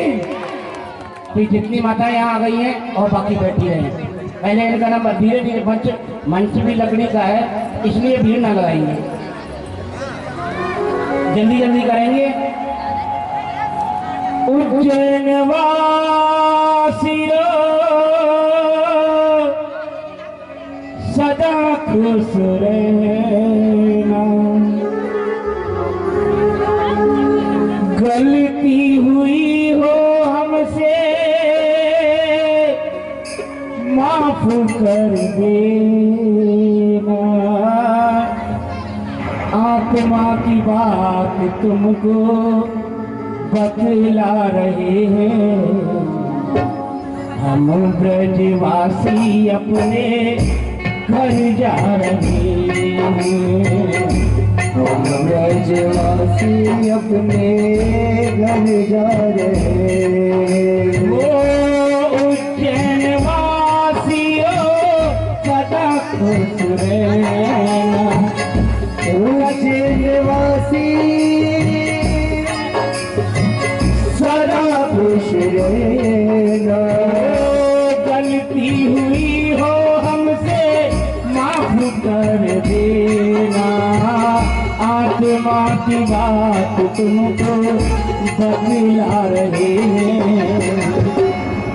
C: कि जितनी माताएं यहाँ आ गई हैं और बाकी बैठी रहे हैं, पहले इनका नंबर धीरे धीरे मंच भी लकड़ी का है इसलिए भीड़ ना लगाएंगे, जल्दी जल्दी करेंगे।
D: उज्जैन वासियों सदा खुश रहना, गलती हुई हो हमसे माफ कर देना, आत्मा की बात तुमको बतला रहे हैं, हम ब्रजवासी अपने घर जा रहे हैं,
A: हम ब्रजवासी अपने घर जा रहे हैं।
D: ओ उज्जैन वासियों सदा खुश रहना,
A: उज्जैन वासी
D: सदा
A: खुश रहना,
D: गलती हुई हो हमसे माफ कर देना, आत्मा की बात तुमको बतला रहे हैं,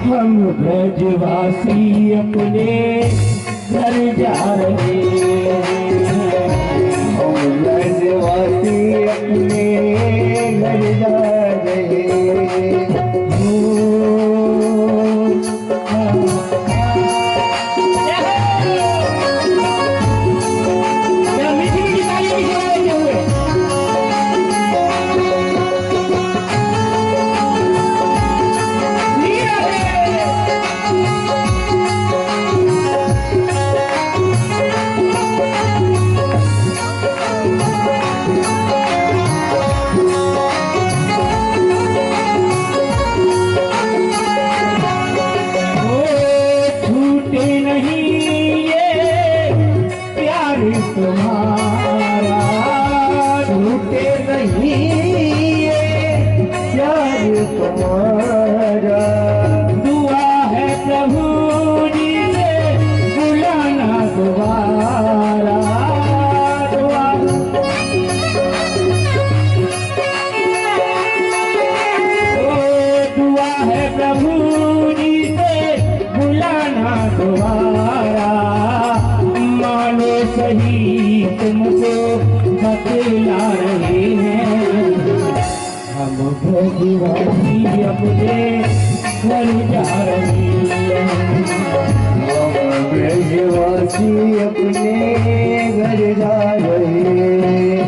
D: हम ब्रजवासी अपने घर जा रहे हैं,
A: हम ब्रजवासी अपने घर जा रहे हैं।
D: तुम्हारा
A: टूटे नहीं ये प्यार तुम्हारा,
D: दुआ है प्रभु जी से बुलाना दोबारा, दुआ दुआ है प्रभु जी से बुलाना दोबारा, मानो सही तुमको बतला रहे हैं, हम ब्रजवासी अपने घर जा रहे हैं,
A: हम ब्रजवासी अपने घर जा रहे हैं।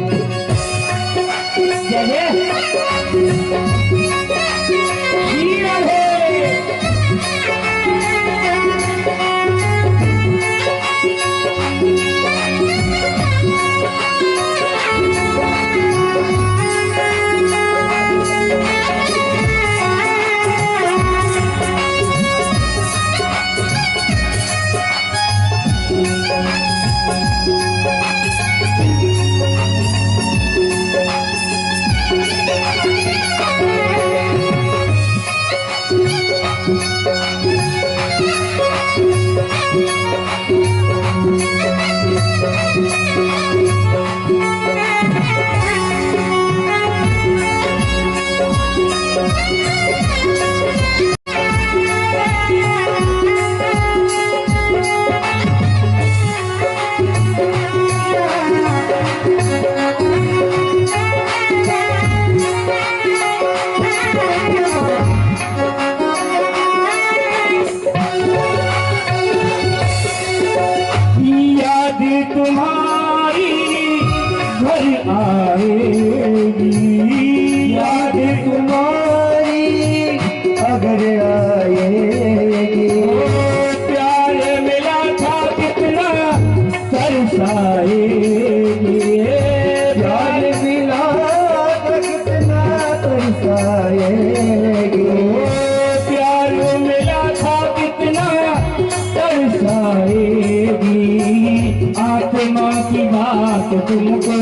C: बात तुमको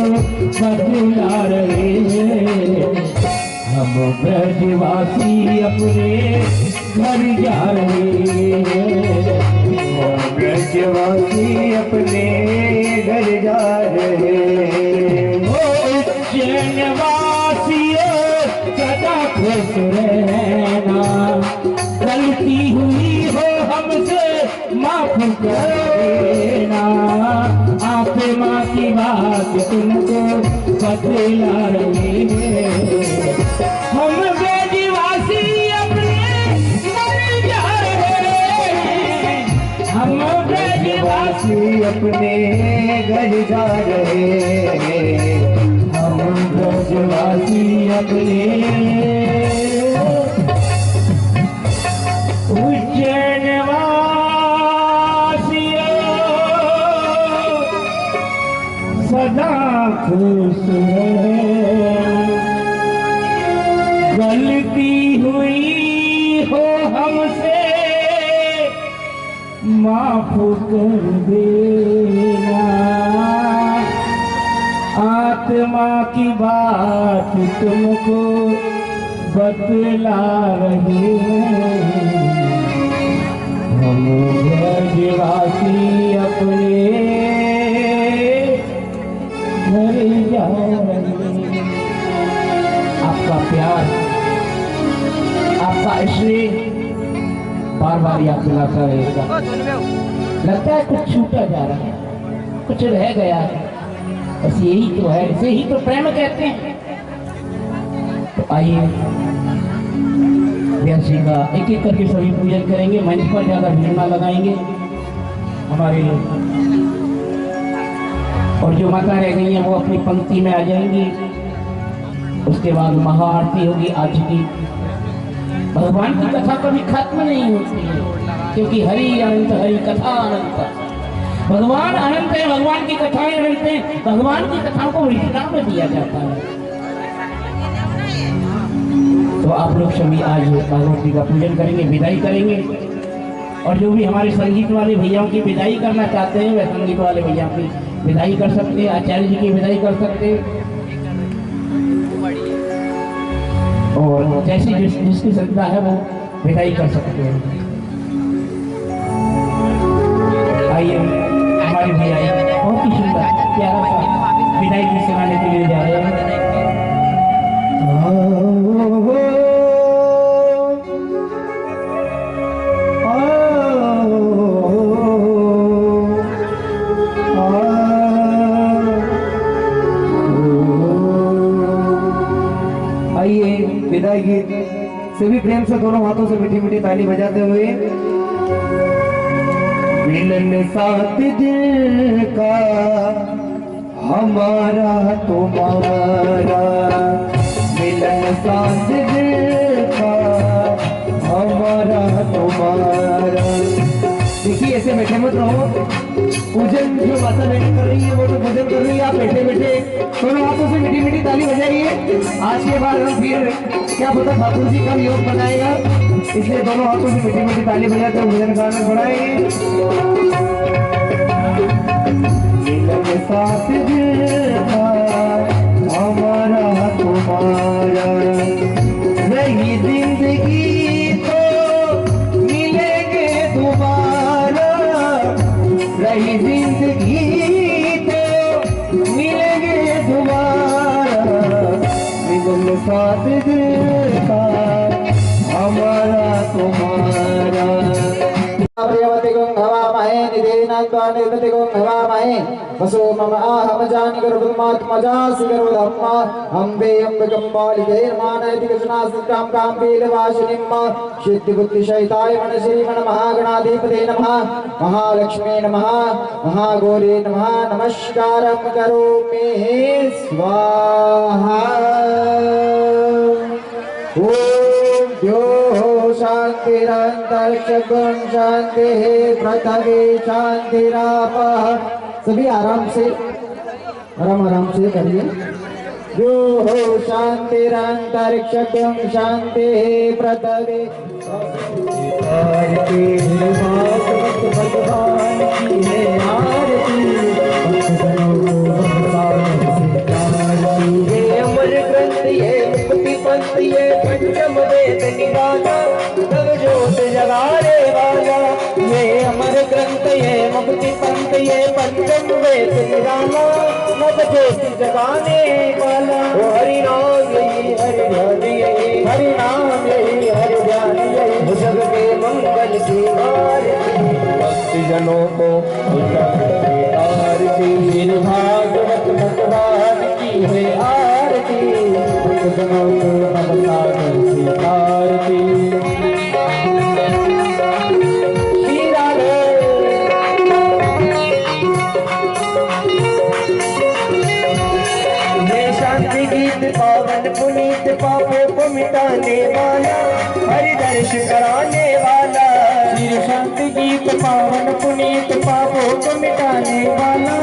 C: बतला रहे हैं। हम ब्रजवासी अपने घर जा रहे हैं।
B: हम ब्रजवासी अपने घर जा रहे हैं।
C: उज्जैनवासियों सदा खुश रहना, गलती हुई हो हमसे माफ कर देना। आत्मा की बात तुमको बतला रहे हैं। हम ब्रजवासी अपने घर जा रहे हैं। हम ब्रजवासी
B: अपने घर जा रहे हैं।
C: हम ब्रजवासी अपने उज्जैनवासियों सदा खुश रहे। गलती हुई हो हमसे माफ कर देना। आत्मा की बात तुमको बतला रहे हैं। हम ब्रजवासी अपने घर जा रहे हैं। आपका प्यार, आपका स्नेह बार बार याद दिलाता रहेगा। लगता है कुछ छूटा जा रहा है, कुछ रह गया है। बस यही तो है, इसे ही तो प्रेम कहते हैं। तो आइए व्यास जी का एक एक करके सभी पूजन करेंगे। मंच पर ज्यादा भीड़ ना लगाएंगे हमारे लोग। और जो माता रह गई हैं वो अपनी पंक्ति में आ जाएंगी। उसके बाद महाआरती होगी आज की। भगवान की कथा कभी खत्म नहीं होती है, क्योंकि हरि अनंत, हरि कथा अनंत। भगवान अनंत है, भगवान की कथाएं अनंत हैं। भगवान की कथाओं को विश्राम में दिया जाता है। तो आप लोग सभी आज भगवत जी का पूजन करेंगे, विदाई करेंगे। और जो भी हमारे संगीत वाले भैयाओं की विदाई करना चाहते हैं वह संगीत वाले भैया की विदाई कर सकते हैं, आचार्य जी की विदाई कर सकते हैं। और जैसी जिसकी श्रद्धा है वो विदाई कर सकते हैं। आइए हमारे भैया बहुत ही सुंदर प्यारा सा विदाई की सुनाने के लिए जा रहे हैं।
B: आइए विदाई गीत सभी प्रेम से दोनों हाथों से मीठी मीठी ताली बजाते हुए। मिलन साथ दिल का हमारा तुम्हारा, मिलन साथ दिल का हमारा तुम्हारा। देखिए ऐसे बैठे मत रहो। पूजन जो माता बहन कर रही है वो तो पूजन कर रही है, आप बैठे बैठे दोनों हाथों से मीठी मीठी ताली बजाइए। आज के बाद हम फिर क्या पता ठाकुर जी का योग बनाएगा, इसलिए दोनों हाथों से मीठी मीठी ताली बजाते हुए भजन गाना बढ़ाएंगे। मिलन साथ दिल का हमारा तुम्हारा, रही जिंदगी तो मिलेंगे दोबारा, रही जिंदगी तो मिलेंगे दोबारा। मिलन साथ दिल का हमारा तुम्हारा। वसो मम आहम जानि गर्भमात्मजासि गर्भधर्मा अम्बे अम्बकम्बालिके मानयति कृष्णास्त्रां काम्बीलवासिनीं सिद्धिबुद्धिशयिताय मनश्रीमन महागणाधिपते नमः, महालक्ष्मी नमः, महागौरी नमः। नमस्कारं करोमि स्वाहा। ओम द्यो शांतिरंतरिक्षं शांति पृथ्वी शांतिरापः। सभी आराम से आराम से करिए। जो हो शांतिरंतरिक्षं शांति पृथ्वी। आरती भगवान की है आरती, भक्तजनों को ये अमर ग्रंथ ये मुक्ति पंथ ये पंचम वेद निराला नव ज्योति जगाने वाला। हरि नाम यही हरि ध्यान यही हरि नाम यही हरि ध्यान यही जग के मंगल की आरती भक्ति जनों को आरती भागवत भगवान की है आरती जनों को भगवान की आरती। गीत पावन पुनीत पापों को मिटाने वाला हरि दर्श कराने वाला। शांति गीत पावन पुनीत पापों को मिटाने वाला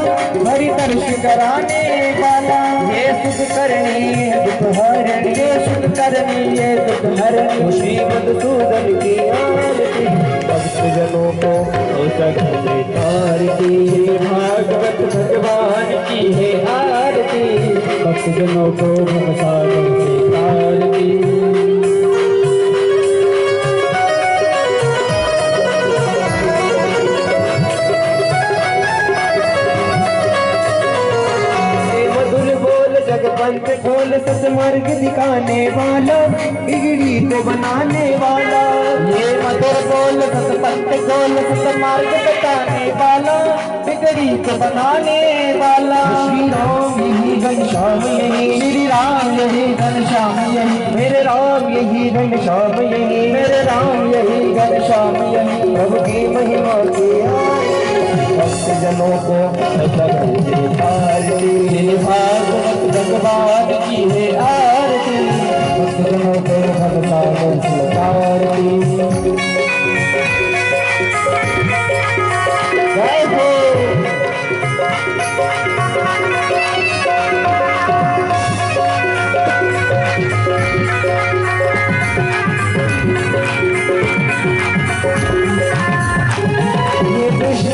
B: हरि दर्श कराने वाला। ये सुख करनी दुख हरणी ये सुख करनी ये दुख हरणी श्री मधुसूदन की आरती भक्त जनों को आरती भागवत भगवान की है आरती भक्त जनों को भगवान की आरती। जगपंथ खोल सत्मार्ग दिखाने वाला बिगड़ी तो बनाने वाला। ये मधुर बोल सतपंथ खोल सत्मार्ग बताने वाला बिगड़ी तो बनाने वाला। श्री राम यही घनश्याम यही श्री राम यही घनश्याम यही मेरे राम यही घनश्याम यही मेरे राम यही घनश्याम यही प्रभु की महिमा की भक्त जनों को आरती भागवत भगवान की है आरती भक्त जनों को भगवान की आरती। जय हो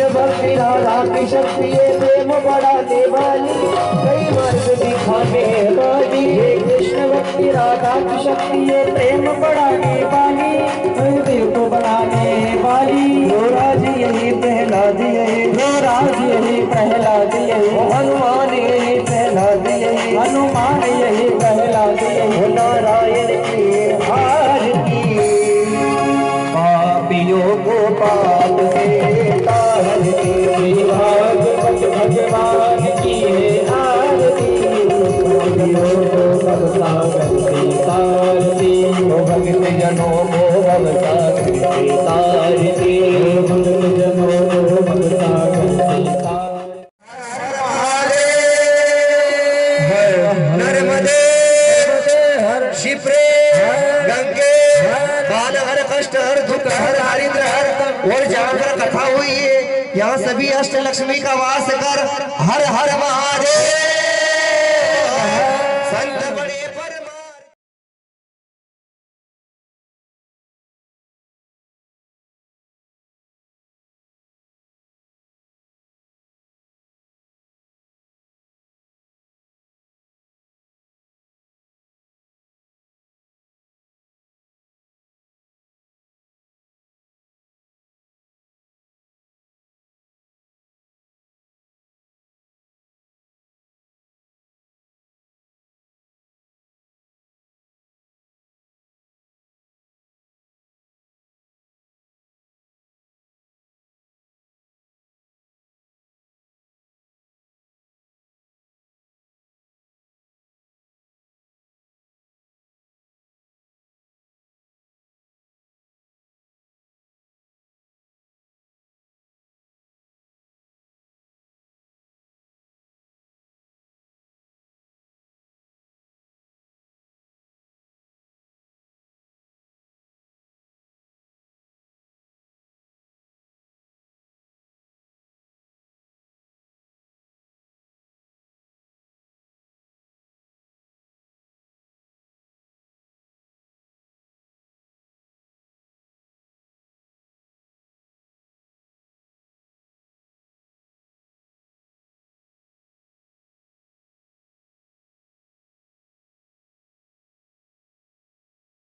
B: भक्ति राधा की शक्ति ये प्रेम बढ़ाने वाली कई मार्ग दिखाने वाली। ये कृष्ण भक्ति राधा की शक्ति ये प्रेम बढ़ाने वाली हृदय को बनाने वाली। रो राज यही प्रहलाद यही रो राज यही प्रहलाद यही हनुमान यही प्रहलाद यही हनुमान यही प्रहलाद यही नारायण की आरती पापियों को पाप से भागवत भगवान की है आरती भक्त जनों को भगसागर की तारती भक्त जनों को भगसागर की तारती भक्त जनों को भगसागर की तारती।
A: नर्मदे शिप्रे गंगे बाल हर कष्ट हर दुख हर दारिद्र हर और जहाँ पर कथा हुई है यहाँ सभी अष्ट लक्ष्मी का वास कर हर हर महादेव।